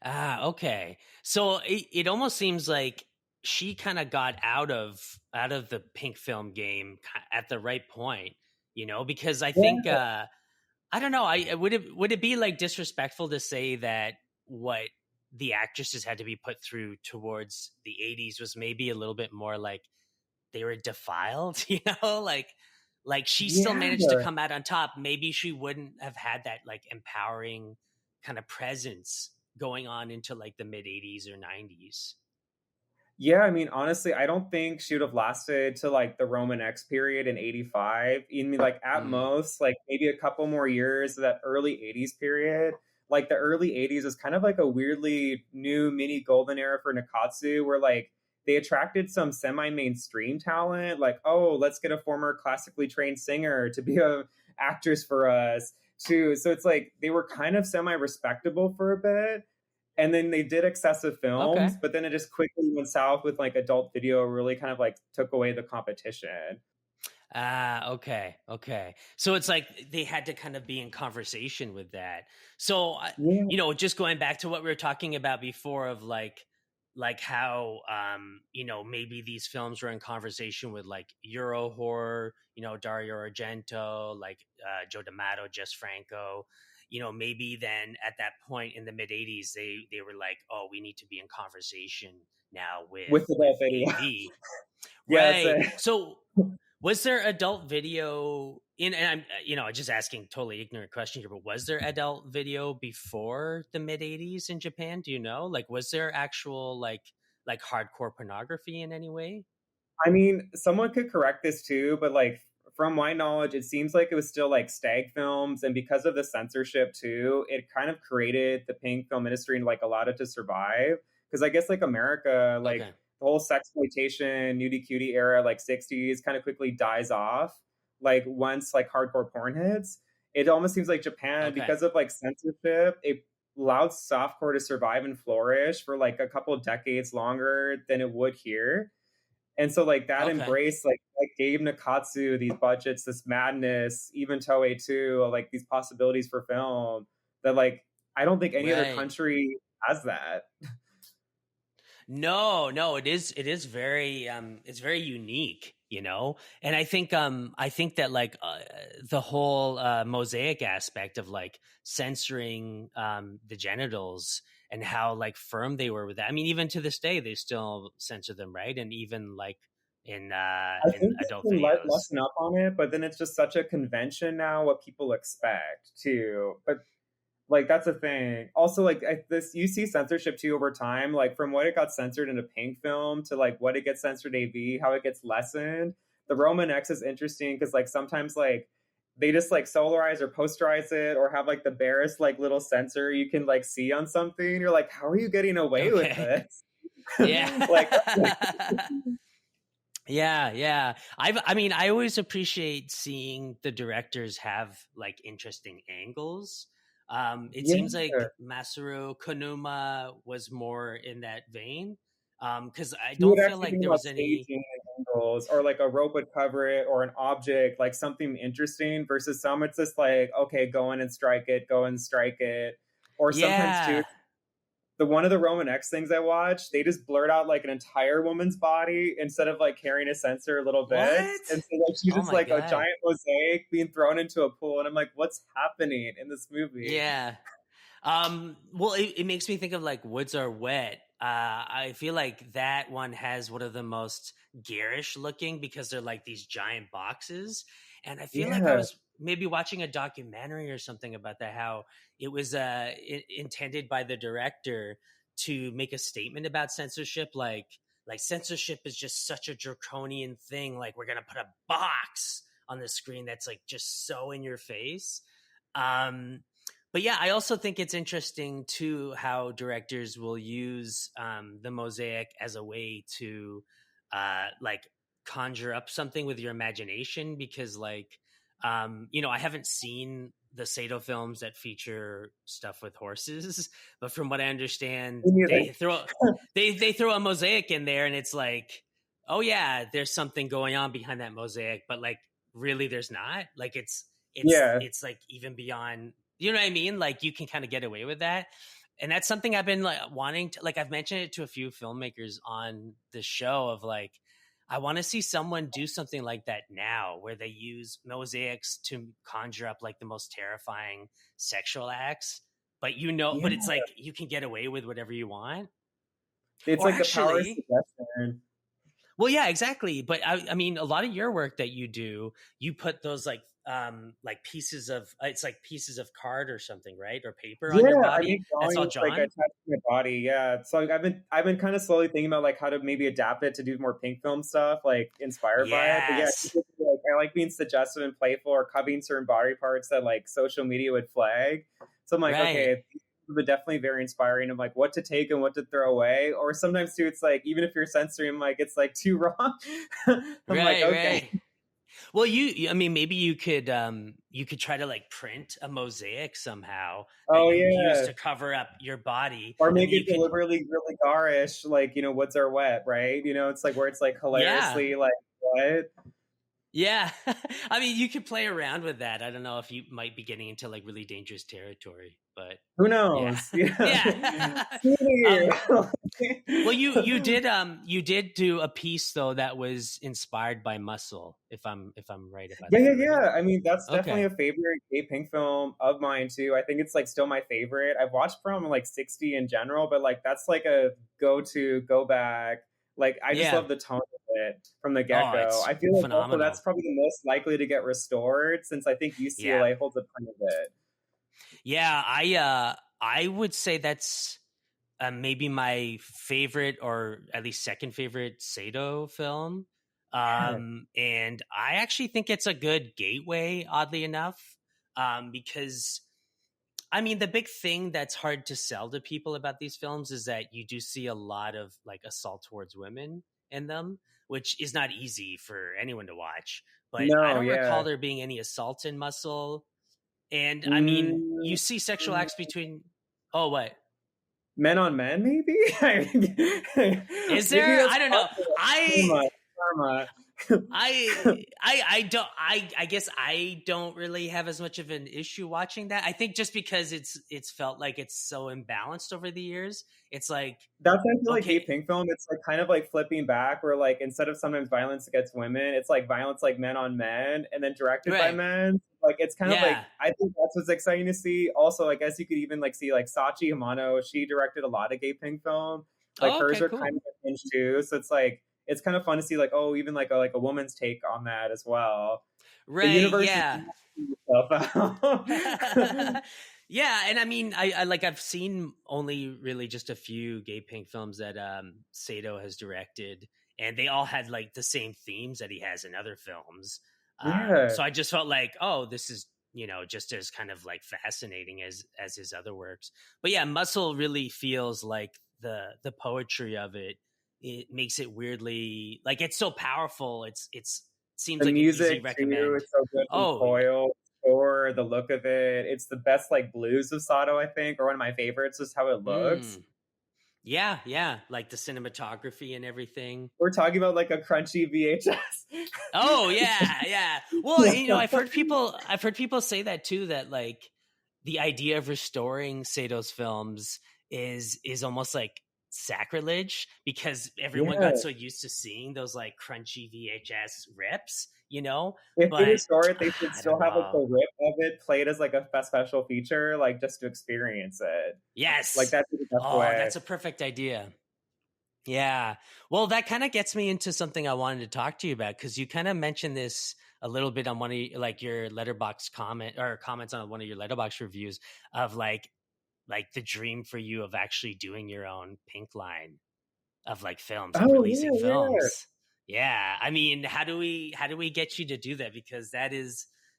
Okay. So it almost seems like she kind of got out of the pink film game at the right point, because I think Yeah. I don't know, I would it be like disrespectful to say that what the actresses had to be put through towards the 80s was maybe a little bit more like they were defiled, like she still Yeah. managed to come out on top. Maybe she wouldn't have had that like empowering kind of presence going on into like the mid 80s or 90s. Yeah, I mean, honestly, I don't think she would have lasted to like the Roman X period in '85. I mean, like at Mm. most, like maybe a couple more years of that early '80s period. Like the early '80s is kind of like a weirdly new mini golden era for Nikatsu, where like they attracted some semi-mainstream talent. Like, oh, let's get a former classically trained singer to be a actress for us too. So it's like they were kind of semi-respectable for a bit, and then they did excessive films, Okay. but then it just quickly went south with like adult video, really kind of like took away the competition. Okay. Okay. So it's like they had to kind of be in conversation with that. So, Yeah. just going back to what we were talking about before of like how, maybe these films were in conversation with like Euro horror, Dario Argento, like Joe D'Amato, Jess Franco, maybe then at that point in the mid 80s, they were like, oh, we need to be in conversation now with With adult video. AV. Yeah, it's Right. So was there adult video in, and I'm, just asking totally ignorant question here, but was there adult video before the mid 80s in Japan? Do you know? Like, was there actual like hardcore pornography in any way? I mean, someone could correct this too, but like from my knowledge, it seems like it was still like stag films, and because of the censorship too, it kind of created the pink film industry and like allowed it to survive. Because I guess like America, like Okay. the whole sexploitation, nudie cutie era, like '60s, kind of quickly dies off. Like once like hardcore porn hits, it almost seems like Japan, Okay. because of like censorship, it allowed softcore to survive and flourish for like a couple of decades longer than it would here. And so like that Okay. embrace like gave Nakatsu these budgets, this madness, even Toei too, like these possibilities for film that like I don't think any other Right. country has that. No, no, it is very it's very unique, And I think that like the whole mosaic aspect of like censoring the genitals and how like firm they were with that. I mean, even to this day they still censor them, right? And even like in I in think they adult can videos. lessen up on it, but then it's just such a convention now what people expect too. But like that's a thing. Also, like this, you see censorship too over time. Like from what it got censored in a pink film to like what it gets censored AV, how it gets lessened. The Roman X is interesting because like sometimes like they just like solarize or posterize it or have like the barest like little sensor you can like see on something. You're like, how are you getting away with Okay. this? Yeah. Like, Yeah, yeah. I mean, I always appreciate seeing the directors have like interesting angles. It yeah, seems like Masaru Konuma was more in that vein. Because I he would don't feel actually like think there about was any. staging and angles, or like a rope would cover it, or an object, like something interesting. Versus some, it's just like, okay, go in and strike it, go and strike it. Or sometimes too, Yeah. the one of the Roman X things I watched, they just blurred out like an entire woman's body instead of like carrying a censor little bits. What? And so like she's Oh just my like a god. giant mosaic being thrown into a pool. And I'm like, what's happening in this movie? Yeah. Well, it makes me think of like Woods Are Wet. I feel like that one has one of the most garish looking because they're like these giant boxes. And I feel like I Yeah. was maybe watching a documentary or something about that, how it was intended by the director to make a statement about censorship, like censorship is just such a draconian thing. Like we're gonna put a box on the screen that's like just so in your face. Um, but yeah, I also think it's interesting too how directors will use the mosaic as a way to like conjure up something with your imagination because like I haven't seen the Sato films that feature stuff with horses, but from what I understand, Me neither. they throw a mosaic in there and it's like, oh yeah, there's something going on behind that mosaic, but like really there's not. Like Yeah. it's like even beyond, you know what I mean? Like you can kind of get away with that. And that's something I've been like wanting to, like I've mentioned it to a few filmmakers on the show of like I want to see someone do something like that now where they use mosaics to conjure up like the most terrifying sexual acts, but but Yeah. it's like you can get away with whatever you want. It's Or like the power of actually, suggestion. well, yeah, exactly. But I mean, a lot of your work that you do, you put those like pieces of it's like pieces of card or something, right, or paper on your Yeah, I body. make That's all drawings like drawn. attached to my body. Yeah, so like, I've been kind of slowly thinking about like how to maybe adapt it to do more pink film stuff, like inspired by it. But yeah, Yes. like, I like being suggestive and playful or covering certain body parts that like social media would flag. So I'm like, Right. okay, but definitely very inspiring of like what to take and what to throw away. Or sometimes too, it's like even if you're censoring, like it's like too raw. I'm like, Right. okay, Right. Well, I mean, maybe you could try to like print a mosaic somehow that oh you use yeah. to cover up your body, Or and make then you it could, deliberately really garish, like, woods are wet, right? It's like where it's like yeah, hilariously like, what? yeah. I mean, you could play around with that. I don't know if you might be getting into like really dangerous territory, but Who yeah, knows? Yeah. yeah. See you. um, well, you did do a piece though that was inspired by Muscle, if I'm right about Yeah, that, yeah, right? yeah. I mean, that's definitely Okay. a favorite gay pink film of mine too. I think it's like still my favorite. I've watched from like 60 in general, but like that's like a go back. Like I just Yeah. love the tone of it from the Oh, get-go. it's I feel like also that's phenomenal. probably the most likely to get restored since I think Yeah. UCLA holds a ton of it. Yeah, I would say that's maybe my favorite or at least second favorite Sato film. Yeah. And I actually think it's a good gateway, oddly enough, because I mean, the big thing that's hard to sell to people about these films is that you do see a lot of like assault towards women in them, which is not easy for anyone to watch. But I No, don't recall yeah. there being any assault in Muscle. And I mean, Mm, you see sexual acts between. Oh, what men on men, maybe? is Maybe there? that's I don't know. possible. I Karma. Karma. I don't I guess I don't really have as much of an issue watching that. I think just because it's felt like it's so imbalanced over the years. It's like That's why I feel like gay okay, pink film, it's like kind of like flipping back where like instead of sometimes violence against women, it's like violence like men on men and then directed by right. men. Like it's kind of like Yeah. I think that's what's exciting to see. Also, I guess you could even like see like Sachi Hamano, she directed a lot of gay pink film. Like Oh, hers okay, are kind cool. of a hinge too. So it's like it's kind of fun to see like, oh, even like a woman's take on that as well. The Right, universe is yeah. stuff out. Yeah, and I mean, I like I've seen only really just a few gay pink films that Sato has directed, and they all had like the same themes that he has in other films. Yeah. So I just felt like, oh, this is just as kind of like fascinating as his other works. But yeah, Muscle really feels like the poetry of it. It makes it weirdly like it's so powerful. It seems The like an easy music too, recommend. it's so good from Oh, Coil. Or the look of it. It's the best like blues of Sato, I think, or one of my favorites, just how it looks. mm. Yeah, yeah, like the cinematography and everything. We're talking about like a crunchy VHS. Oh yeah, yeah. Well, I've heard people say that too. That like the idea of restoring Sato's films is almost like sacrilege because everyone got Yeah. so used to seeing those like crunchy VHS rips, you know? If they But restore it, they should I still don't have, like, the know. rip of it played as, like, a special feature, like, just to experience it. Like, Yes. that'd be the best Oh, way. that's a perfect idea. Yeah. Well, that kind of gets me into something I wanted to talk to you about because you kind of mentioned this a little bit on one of like your letterbox comment or comments on one of your letterbox reviews of like the dream for you of actually doing your own Pink line of like films, of Oh, releasing yeah, yeah. films. Yeah. I mean, how do we get you to do that? Because that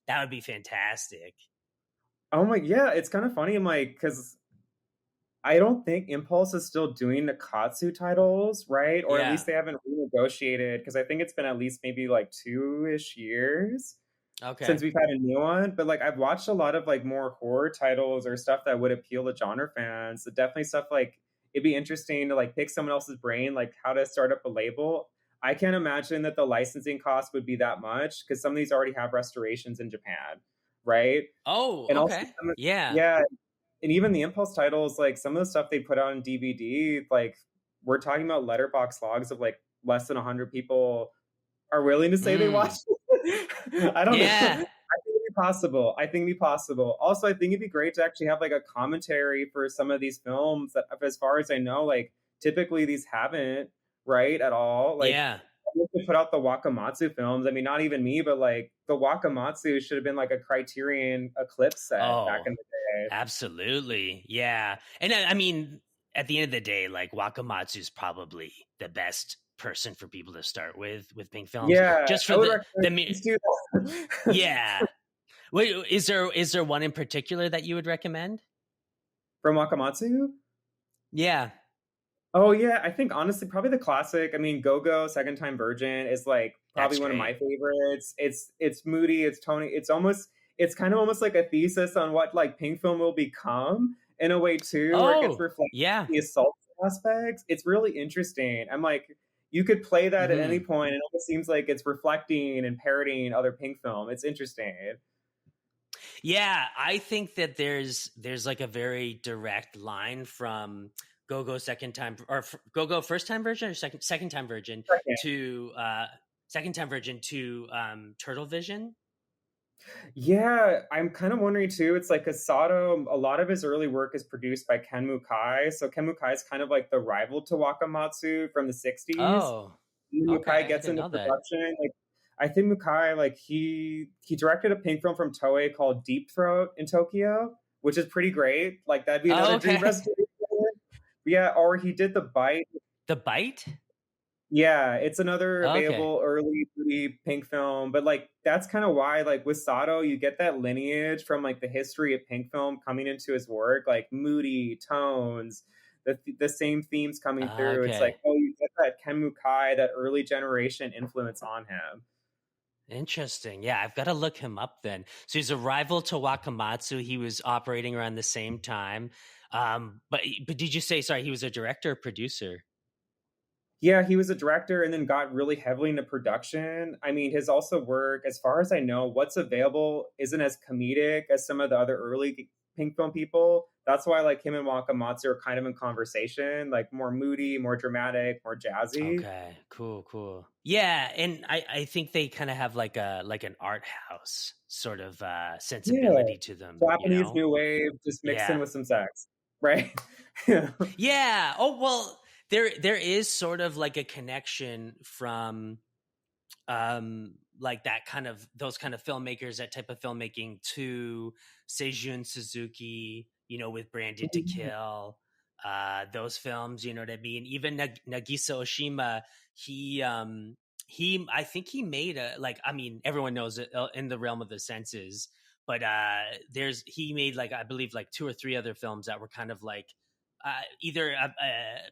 would be fantastic. Oh my yeah, it's kinda funny, I'm like, because I don't think Impulse is still doing the Katsu titles, right? Or at least Yeah. they haven't renegotiated, because I think it's been at least maybe, like, 2-ish years since Okay. we've had a new one, but, like, I've watched a lot of, like, more horror titles or stuff that would appeal to genre fans, so definitely stuff like it'd be interesting to, like, pick someone else's brain, like, how to start up a label. I can't imagine that the licensing cost would be that much, because some of these already have restorations in Japan, right? Oh, And also okay. some of Yeah. yeah, and even the Impulse titles, like, some of the stuff they put out on DVD, like, we're talking about letterbox logs of, like, less than 100 people are willing to say they Mm. watched it. I don't know. I Yeah. think it'd be possible. I think it'd be possible. Also, I think it'd be great to actually have, like, a commentary for some of these films that, as far as I know, like, typically these haven't, right, at all. Like, Yeah. to put out the Wakamatsu films, I mean, not even me, but, like, the Wakamatsu should have been, like, a Criterion Eclipse set back Oh, in the day. absolutely. Yeah. And I mean, at the end of the day, like Wakamatsu is probably the best person for people to start with Pink Films. Yeah, Just I for would the recommend me. these 2. Yeah. Wait, is there one in particular that you would recommend? From Wakamatsu? Yeah, Oh, yeah, I think honestly, probably the classic. I mean, Go-Go, Second Time Virgin is, like, probably that's one of great. my favorites. It's moody, it's Tony it's kind of almost like a thesis on what, like, Pink film will become in a way too, where it gets Oh, reflected yeah. in the assault aspects. It's really interesting. I'm like, you could play that at any Hmm. point, and it almost seems like it's reflecting and parodying other Pink film. It's interesting. Yeah, I think that there's like a very direct line from Go Go second time or Go Go first time version or second time version to second time version to Turtle Vision. Yeah, I'm kind of wondering too. It's like Sato, a lot of his early work is produced by Ken Mukai. So Ken Mukai is kind of like the rival to Wakamatsu from the 60s. Oh, And Mukai okay, I gets didn't into know that. production. Like, I think Mukai, like, he directed a pink film from Toei called Deep Throat in Tokyo, which is pretty great. Like, that'd be Oh, another dream okay. restoration. Yeah, or he did The Bite. The Bite. Yeah, it's another Okay. available early 3D pink film, but, like, that's kinda why, like, with Sato, you get that lineage from, like, the history of pink film coming into his work, like, moody tones, the same themes coming through. It's like, Okay. oh, you get that Ken Mukai, that early generation influence on him. Interesting. Yeah, I've got to look him up then. So he's a rival to Wakamatsu. He was operating around the same time. But did you say sorry? He was a director or producer? Yeah, he was a director and then got really heavily into production. I mean, his also work, as far as I know, what's available isn't as comedic as some of the other early pink film people. That's why, like, him and Wakamatsu are kind of in conversation, like, more moody, more dramatic, more jazzy. Okay, cool, cool. Yeah, and I think they kind of have like an art house sort of Yeah. sensibility to them. You Japanese know? new wave just mixed in Yeah. with some sex, right? Yeah. Yeah. Oh well, there is sort of like a connection from like that kind of those kind of filmmakers, that type of filmmaking to Seijun Suzuki, with Branded to Kill, those films, you know what I mean? Even Nagisa Oshima, he I think he made I mean, everyone knows it in the realm of the senses, but he made like I believe like two or three other films that were kind of like either a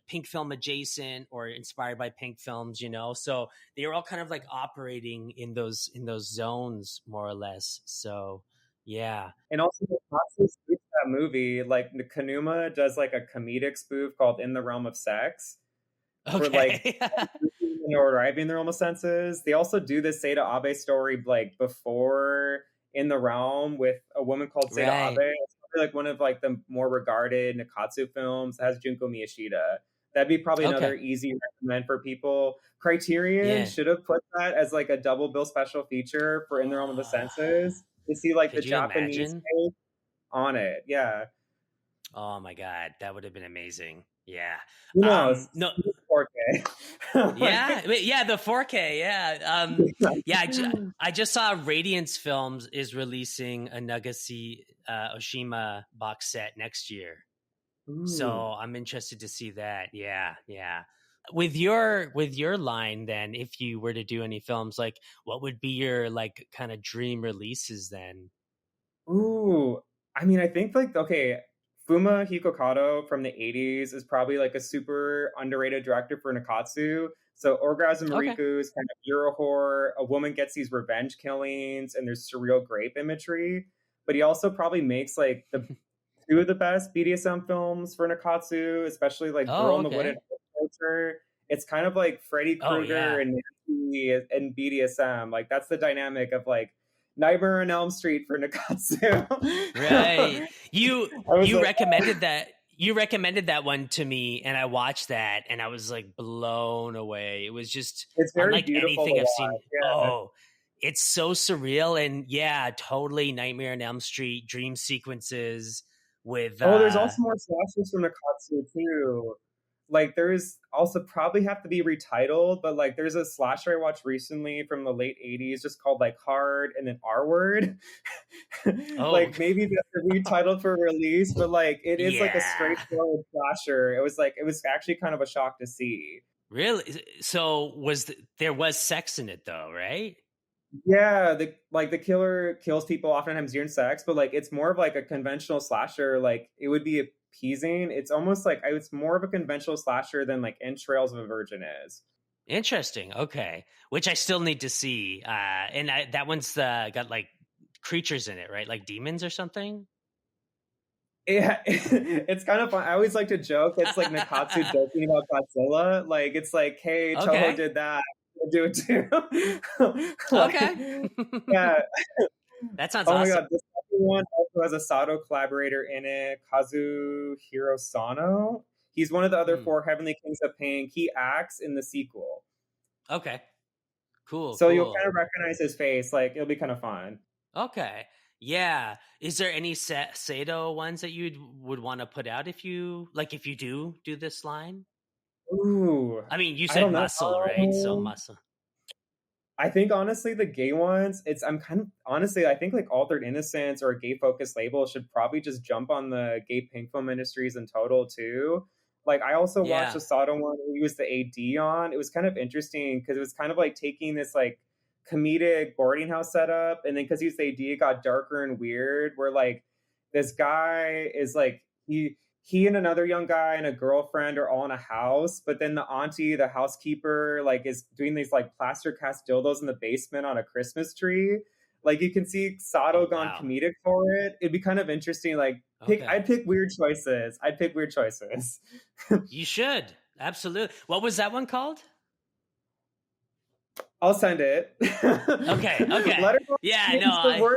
pink film adjacent or inspired by pink films, so they were all kind of like operating in those zones more or less. So yeah. And also the Natsu spoofs that movie, like, the Kanuma does, like, a comedic spoof called In the Realm of Sex, where, like, Okay. or arriving in the realm of senses. They also do this Seda Abe story, like, before In the Realm with a woman called Seda Right. Abe. probably like one of like the more regarded Nikatsu films. It has Junko Miyashita. That'd be probably another Okay. easy recommend for people. Criterion Yeah. should have put that as like a double bill special feature for In the Realm of the Oh, Senses to see like the could you Japanese imagine? take on it. Yeah. Oh my god, that would have been amazing. Yeah. Who knows? No. 4K. Yeah, Like, yeah, the 4K. Yeah. Yeah. I just saw Radiance Films is releasing a Nagase Oshima box set next year, ooh. so I'm interested to see that. Yeah, yeah. With your line, then, if you were to do any films, like, what would be your like kind of dream releases then? Ooh, I mean, I think like okay, Fuma Hikokato from the '80s is probably like a super underrated director for Nikatsu. So Orgasm Okay. Mariku is kind of Euro horror. A woman gets these revenge killings, and there's surreal grape imagery. But he also probably makes like the two of the best BDSM films for Nikatsu, especially like Girl Oh, in the Wooded okay. Culture. It's kind of like Freddy Oh, Krueger yeah. and Nancy and BDSM. Like that's the dynamic of like Nightmare on Elm Street for Nikatsu. Right. I was You like, recommended that one to me, and I watched that and I was like blown away. It was just it's very unlike beautiful to anything I've seen. watch. Yeah. Oh, it's so surreal, and yeah, totally Nightmare on Elm Street dream sequences with Oh, there's also more slashers from Nikatsu too. Like there's also probably have to be retitled, but like there's a slasher I watched recently from the late '80s just called like Hard and then R Word. oh, Like maybe that's retitled for release, but like it is like a yeah. straightforward slasher. It was actually kind of a shock to see. Really? So there was sex in it though, right? Yeah, the killer kills people oftentimes during sex, but like it's more of like a conventional slasher. Like it would be appeasing. It's almost like it's more of a conventional slasher than like Entrails of a Virgin is. Interesting. Okay, which I still need to see. That one's got like creatures in it, right? Like demons or something. Yeah, it's kind of fun. I always like to joke. It's like Nikatsu joking about Godzilla. Like it's like, hey, Toho Okay. did that. I'll do it too. Okay. Like, yeah. That sounds Oh my awesome. god, this second one also has a Sato collaborator in it, Kazuhiro Sano. He's one of the other Hmm. four Heavenly Kings of Pink. He acts in the sequel. Okay. Cool. So you'll kind Cool. of recognize his face. Like, it'll be kind of fun. Okay. Yeah. Is there any Sato ones that you would want to put out if you do this line? Ooh, I mean, you I said don't know. muscle, right? So muscle. I think honestly, the gay ones, I'm kind of honestly, I think like Altered Innocence or a gay focused label should probably just jump on the gay pink film industries in total too. Like I also watched the Yeah. Sodom one where he was the AD on. It was kind of interesting because it was kind of like taking this like comedic boarding house setup, and then because he's the AD, it got darker and weird. Where like this guy is like he and another young guy and a girlfriend are all in a house, but then the auntie, the housekeeper, like is doing these like plaster cast dildos in the basement on a Christmas tree. Like you can see Oh Sato gone wow. comedic for it. It'd be kind of interesting. Like Okay. I'd pick weird choices. I'd pick weird choices. You should. Absolutely. What was that one called? I'll send it. Okay. Okay. Letterboxd Yeah, no, changed the word.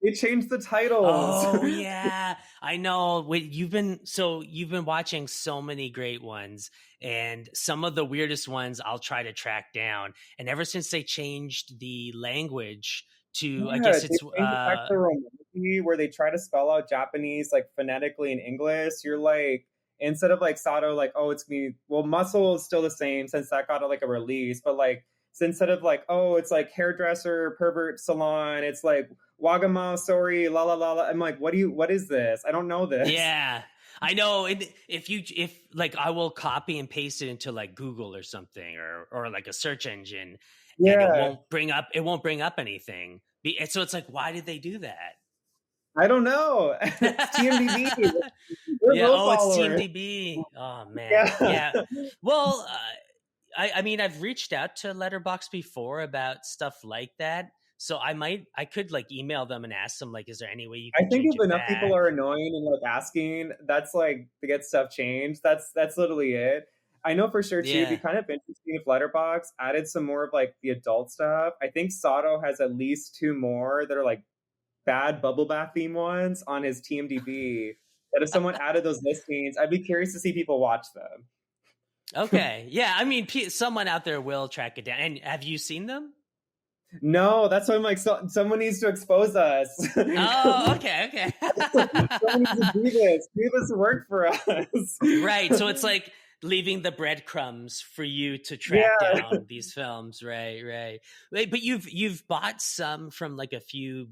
They changed the titles. oh yeah. I know. You've been watching so many great ones, and some of the weirdest ones I'll try to track down. And ever since they changed the language to, I Yeah, guess they it's changed it back to Romanji where they try to spell out Japanese like phonetically in English. You're like, instead of like Sato, like, oh, it's me. Well, muscle is still the same since that got like a release, but like, so instead of like, oh, it's like hairdresser, pervert salon, it's like Wagama, sorry, la la la la. I'm like, what is this? I don't know this. yeah. I know. If like I will copy and paste it into like Google or something, or like a search engine, and Yeah, it won't bring up anything. And so it's like, why did they do that? I don't know. It's TMDB. We're Yeah. low Oh, it's followers. TeamDB. Oh man. Yeah. Yeah. Well, I mean, I've reached out to Letterbox before about stuff like that, so I could like email them and ask them like, is there any way you I could think change if it enough people back? are annoying and like asking, that's like to get stuff changed. That's literally it. I know for sure too. It'd be Yeah. kind of interesting if Letterbox added some more of like the adult stuff. I think Sato has at least two more that are like bad bubble bath theme ones on his TMDb that if someone added those listings, I'd be curious to see people watch them. Okay. Yeah. I mean, someone out there will track it down. And have you seen them? No, that's why I'm like, someone needs to expose us. Oh, okay. Okay. Someone needs to do this work for us. Right. So it's like leaving the breadcrumbs for you to track Yeah. down these films. Right. Right. Wait, but you've bought some from like a few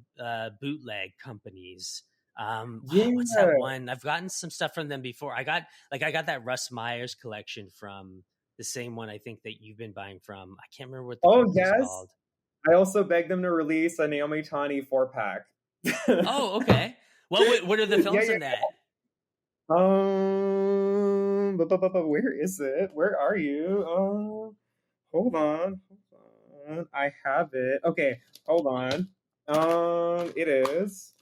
bootleg companies. What's that Yeah. one? I've gotten some stuff from them before. I got that Russ Myers collection from the same one I think that you've been buying from. I can't remember what the Oh, company's yes. called. I also begged them to release a Naomi Tani 4-pack. Oh, okay. What are the Yeah, films yeah. in that? Where is it? Where are you? Hold on. Hold on. I have it. Okay, hold on. It is.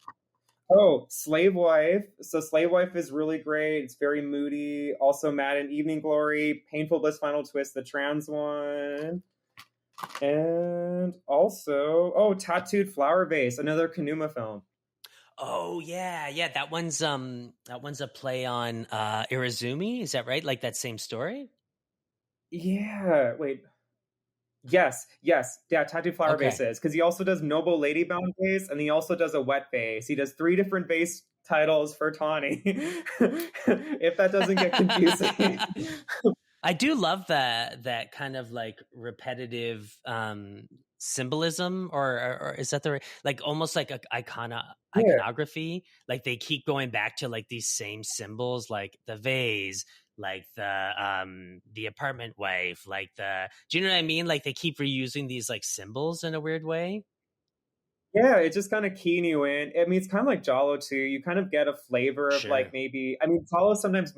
Oh, Slave Wife. So Slave Wife is really great. It's very moody. Also Mad and Evening Glory, Painful Bliss Final Twist, the trans one. And also, oh, Tattooed Flower Vase, another Kanuma film. Oh yeah, yeah. That one's a play on Irizumi. Is that right? Like that same story? Yeah, wait. Yes, yes. Yeah, Tattooed Flower Okay. Vase is because he also does Noble Ladybound Vase and he also does a wet vase. He does 3 different vase titles for Tawny. If that doesn't get confusing. I do love that kind of like repetitive symbolism, or is that the right, like almost like a Yeah. iconography? Like they keep going back to like these same symbols, like the vase, like the apartment wife, like do you know what I mean? Like they keep reusing these like symbols in a weird way. Yeah, it's just kind of keying you in. I mean, it's kind of like Jalo too. You kind of get a flavor of like Sure. maybe, I mean, Jalo sometimes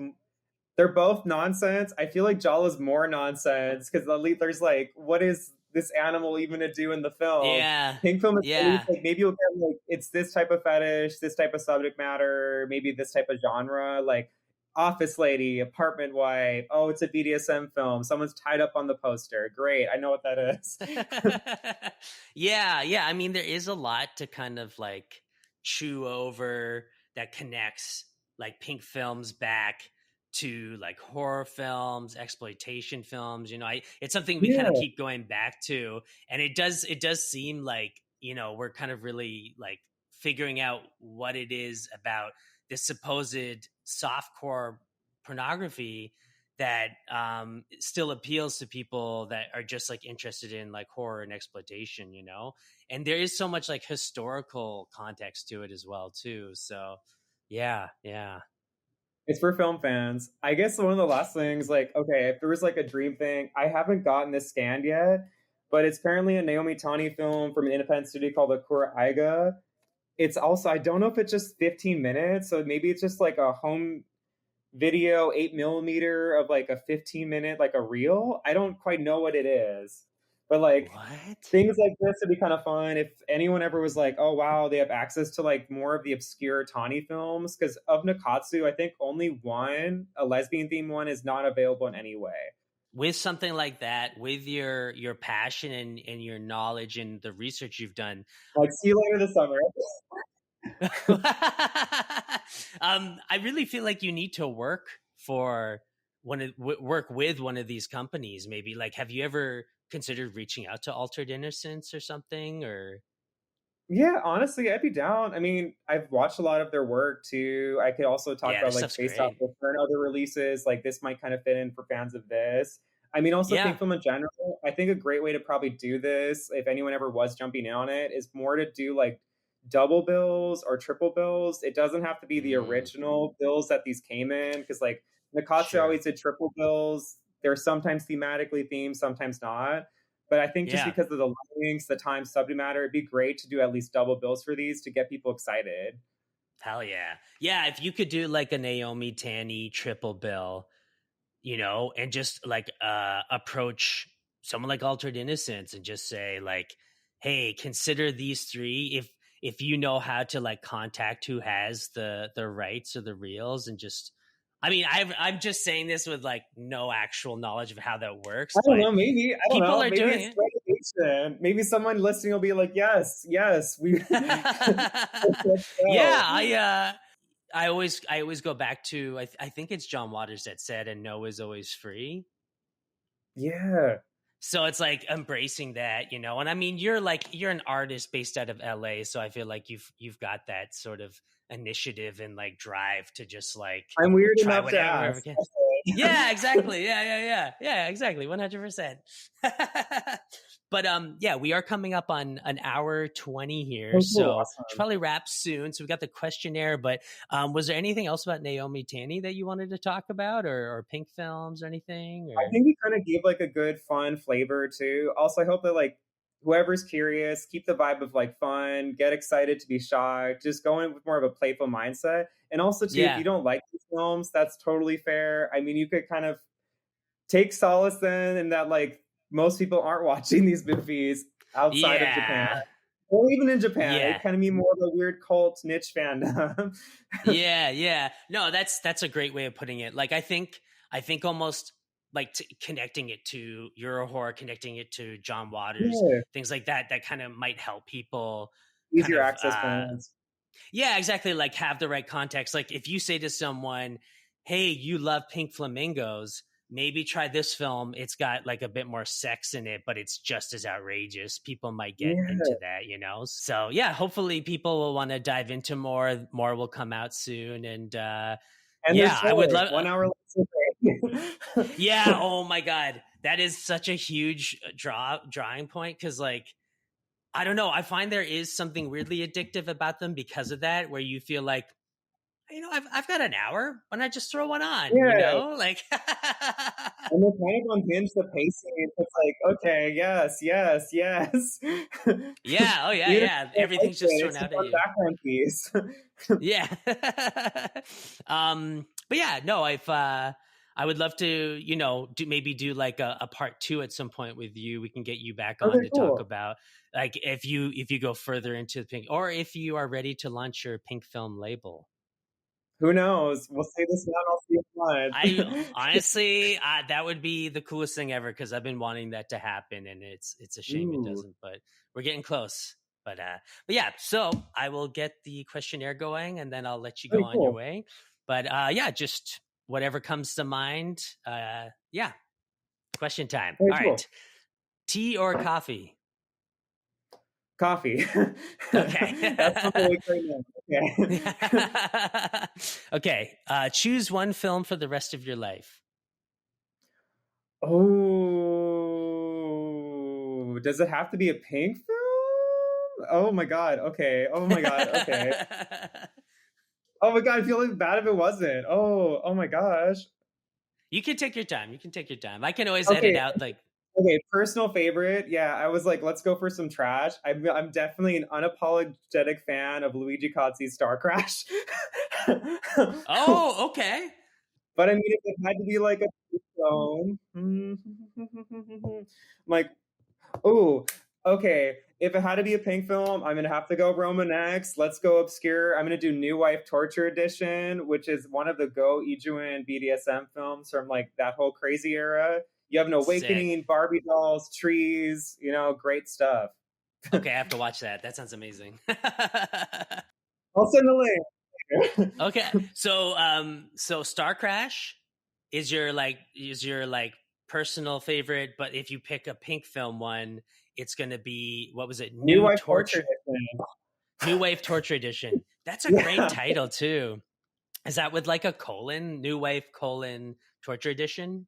they're both nonsense. I feel like Jala's more nonsense because there's like, what is this animal even to do in the film? Yeah. Pink film is at least Yeah. like maybe you'll get like it's this type of fetish, this type of subject matter, maybe this type of genre, like office lady, apartment wife. Oh, it's a BDSM film. Someone's tied up on the poster. Great, I know what that is. Yeah, yeah. I mean, there is a lot to kind of like chew over that connects like pink films back to like horror films, exploitation films. It's something we kind of Yeah, keep going back to, and it does seem like we're kind of really like figuring out what it is about this supposed softcore pornography that still appeals to people that are just like interested in like horror and exploitation. And there is so much like historical context to it as well too. So yeah, yeah. it's for film fans. I guess one of the last things, like, okay, if there was like a dream thing, I haven't gotten this scanned yet, but it's apparently a Naomi Tani film from an independent studio called Dakota Eigas. It's also, I don't know if it's just 15 minutes, so maybe it's just like a home video 8 millimeter of like a 15-minute like a reel. I don't quite know what it is, but like What? things like this would be kind of fun if anyone ever was like, oh wow, they have access to like more of the obscure Tawny films. Because of Nakatsu, I think only one, a lesbian themed one, is not available in any way. With something like that, with your passion and your knowledge and the research you've done. Like, see you later this summer. I really feel like you need to work for work with one of these companies. Maybe like, have you ever considered reaching out to Altered Innocence or something? Or Yeah, honestly, I'd be down. I mean, I've watched a lot of their work too. I could also talk yeah, their about like stuff's based off great. of current other releases, like this might kind of fit in for fans of this. I mean, also Yeah. pink film in general. I think a great way to probably do this, if anyone ever was jumping in on it, is more to do like double bills or triple bills. It doesn't have to be the Mm, original bills that these came in, because like Nakatsu sure. always did triple bills. They're sometimes thematically themed, sometimes not. But I think just Yeah. because of the links, the time, subject matter, it'd be great to do at least double bills for these to get people excited. Hell yeah. Yeah. If you could do like a Naomi Tanny triple bill, and just like approach someone like Altered Innocence and just say like, hey, consider these three if you know how to like contact who has the rights or the reels, and just I mean, I'm just saying this with like no actual knowledge of how that works, I don't but know. Maybe I don't people know. are Maybe doing it's it. motivation. Maybe someone listening will be like, "Yes, yes, we let's Yeah, go." I always go back to I think it's John Waters that said, "And no is always free." Yeah, So it's like embracing that, you know. And I mean, you're an artist based out of LA, so I feel like you've got that sort of initiative and like drive to just like I'm weird try enough to whatever. ask. Yeah, exactly. Yeah, exactly. 100%. But yeah, we are coming up on an hour 20 here, Oh, cool, so should awesome. probably wrap soon. So we got the questionnaire, but was there anything else about Naomi Tanny that you wanted to talk about, or Pink Films or anything? I Or think we kind of gave like a good fun flavor too. Also, I hope that like whoever's curious, keep the vibe of like fun, get excited to be shocked, just go in with more of a playful mindset. And also too, if you yeah, don't like these films, that's totally fair. I mean, you could kind of take solace then in that like most people aren't watching these movies outside of Japan. yeah, Or even in Japan, it yeah. kind of mean more of a weird cult niche fandom. Yeah. No, that's a great way of putting it. Like I think almost like connecting it to Euro horror, connecting it to John Waters, Yeah, things like that. That kind of might help people kind easier of access points. yeah, exactly. Like have the right context. Like if you say to someone, "Hey, you love pink flamingos." Maybe try this film. It's got like a bit more sex in it, but it's just as outrageous. People might get Yeah, into that, you know? So yeah, hopefully people will want to dive into more. More will come out soon. And and they're yeah, I would short, love 1 hour less. yeah, oh my God. That is such a huge drawing point because like I don't know. I find there is something weirdly addictive about them because of that, where you feel like, I've got an hour. Why not just throw one on? You Yeah, know, like and they're kind of unhinged the pacing. It's like, okay, yes, yes, yes. Even yeah, oh yeah, if yeah. you don't like Everything's just it, thrown it's a out at fun you. background piece. Yeah. But yeah, no, I would love to, do like a part two at some point with you. We can get you back on Okay, to talk cool. about like if you go further into the pink, or if you are ready to launch your pink film label. Who knows? We'll say this now, I'll see you I in honestly, that would be the coolest thing ever because I've been wanting that to happen, and it's a shame it Ooh, doesn't. But we're getting close. But yeah, so I will get the questionnaire going, and then I'll let you go very on your cool. way. But yeah, just whatever comes to mind. Yeah, question time. Very All cool. right, tea or coffee? Coffee. Okay. That's on the way right now. Okay. Okay. Choose one film for the rest of your life. Oh, does it have to be a pink film? Oh my god. Okay. Oh my god. Okay. Oh my god. I feel like bad if it wasn't. Oh. Oh my gosh. You can take your time. You can take your time. I can always edit Okay. out like Okay. Personal favorite. Yeah. I was like, let's go for some trash. I'm definitely an unapologetic fan of Luigi Cozzi's Star Crash. oh, okay. But I mean, if it had to be like a stone, like, oh, okay. If it had to be a pink film, I'm gonna have to go Roman X. Let's go obscure. I'm gonna do New Wife Torture Edition, which is one of the Go Ijuin BDSM films from like that whole crazy era. You have an Sick. awakening, Barbie dolls, trees, great stuff. Okay, I have to watch that. That sounds amazing. I'll send the link. Okay. So Star Crash is your personal favorite, but if you pick a pink film one, it's going to be what was it? New Wife Torture Edition. New Wave Torture Edition. That's a great Yeah. title too. Is that with like a colon? New Wave Torture Edition?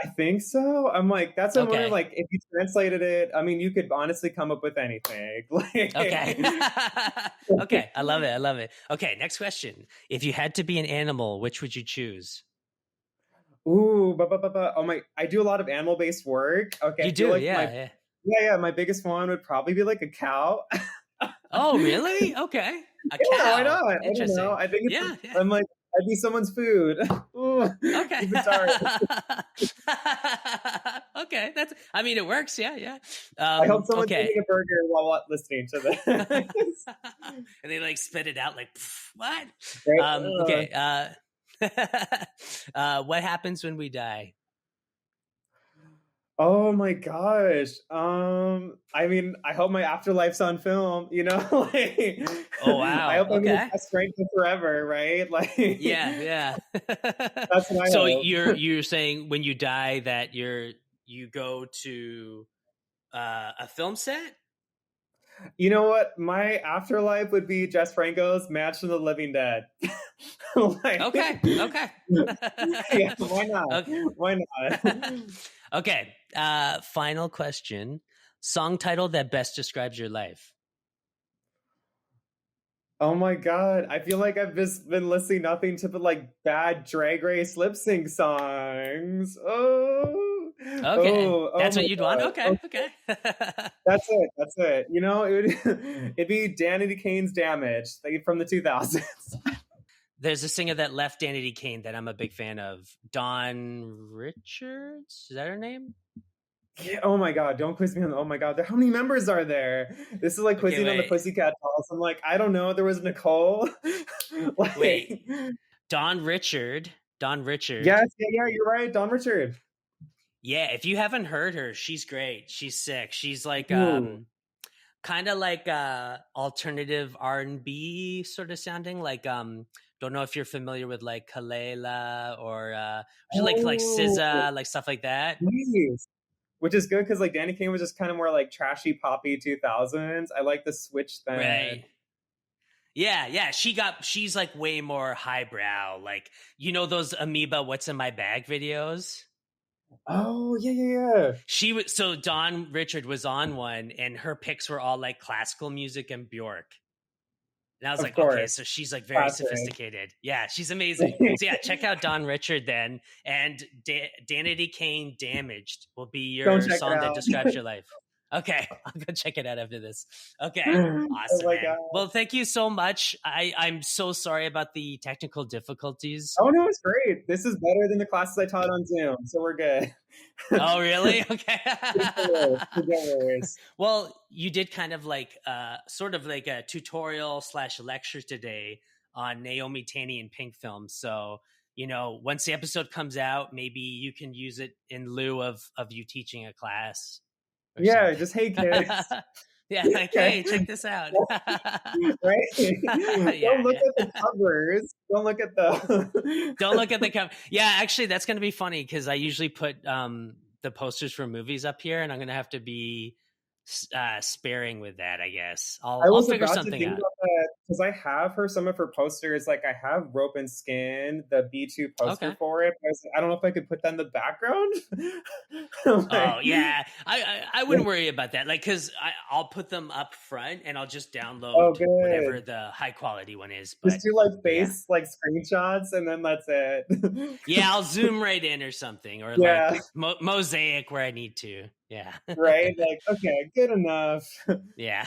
I think so. I'm like, that's what I'm wondering. Okay. Like, if you translated it, I mean, you could honestly come up with anything. Okay. Okay. I love it. I love it. Okay. Next question. If you had to be an animal, which would you choose? Ooh, oh my! I do a lot of animal-based work. Okay, You I feel do. like Yeah. Yeah. my biggest one would probably be like a cow. Oh, really? Okay. A Yeah, why cow. not? I don't know. Interesting. I think it's. Yeah. Yeah. I'm like, I'd be someone's food. Ooh, Okay. keep it dark. Okay. I mean, it works. Yeah. Yeah. I hope someone's Okay. eating a burger while listening to this. And they like spit it out like, "Pff, what? Right? Okay. What happens when we die? Oh my gosh. I mean, I hope my afterlife's on film, you know? Like, Oh I wow. hope I'm gonna Okay. best friends with forever, right? Like, Yeah, yeah. that's what I So hope. you're saying when you die that you go to a film set? You know what? My afterlife would be Jess Franco's Match of the Living Dead. Like, Okay. Okay. yeah, why not? Okay. Why not? Okay. Final question. Song title that best describes your life. Oh my god, I feel like I've just been listening nothing to but like bad drag race lip sync songs. Okay. Oh That's my what you'd want? god. Okay. Okay. That's it. That's it. You know, it'd be Danity Kane's Damage like, from the 2000s. There's a singer that left Danity Kane that I'm a big fan of. Dawn Richards? Is that her name? Yeah, oh my god, don't quiz me on. Oh my god, how many members are there? This is like Okay, quizzing on the wait. Pussycat Dolls. I'm like, I don't know. There was Nicole. Like, Wait. Dawn Richard. Dawn Richard. yes, yeah, yeah, you're right. Don Richard. Yeah, if you haven't heard her, she's great. She's sick. She's like Ooh. kind of like alternative R&B sort of sounding like don't know if you're familiar with like Kalela or she like Oh, SZA, like stuff like that. nice. Which is good because like Danny Kane was just kind of more like trashy poppy 2000s. I like the switch then. Right. Yeah, yeah. She's like way more highbrow. Like, you know those Amoeba What's in My Bag videos? Oh yeah, yeah, yeah. She was so Dawn Richard was on one and her picks were all like classical music and Bjork. And I was Of like, okay, course, so she's like very classic. sophisticated. Yeah, she's amazing. So yeah, check out Dawn Richard then, and Danity Kane "Damaged" will be Don't your check it song that out. describes your life. Okay, I'll go check it out after this. Okay, Oh awesome, my man. god. Well, thank you so much. I'm so sorry about the technical difficulties. Oh no, it's great. This is better than the classes I taught on Zoom, so we're good. Oh, really? Okay. Good for worse. Good worse. Well, you did kind of like sort of like a tutorial slash lecture today on Naomi Tanny and Pink Film. So, you know, once the episode comes out, maybe you can use it in lieu of you teaching a class or Yeah, something. just hey kids. Yeah, like, hey, check this out. Right? Don't Yeah, look yeah. at the covers. Don't look at the Don't look at the cover. Yeah, actually, that's going to be funny because I usually put the posters for movies up here, and I'm going to have to be sparing with that. I guess I I'll was figure about to something think out. about that because I have her some of her posters. Like I have Rope and Skin, the B2 poster Okay. for it. But I was like, I don't know if I could put that in the background. Oh Like, yeah, I wouldn't worry about that. Like, because I'll put them up front, and I'll just oh, download whatever good. the high quality one is. Just But do like yeah, face like screenshots, and then that's it. yeah, I'll zoom right in or something, or like Yeah, mosaic where I need to. Yeah. right. Like, okay, good enough. Yeah.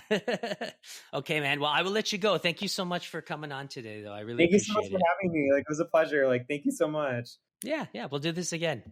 Okay, man. Well, I will let you go. Thank you so much for coming on today, though. I really Thank you so much appreciate for it. having me. Like, it was a pleasure. Like, thank you so much. Yeah, yeah. We'll do this again.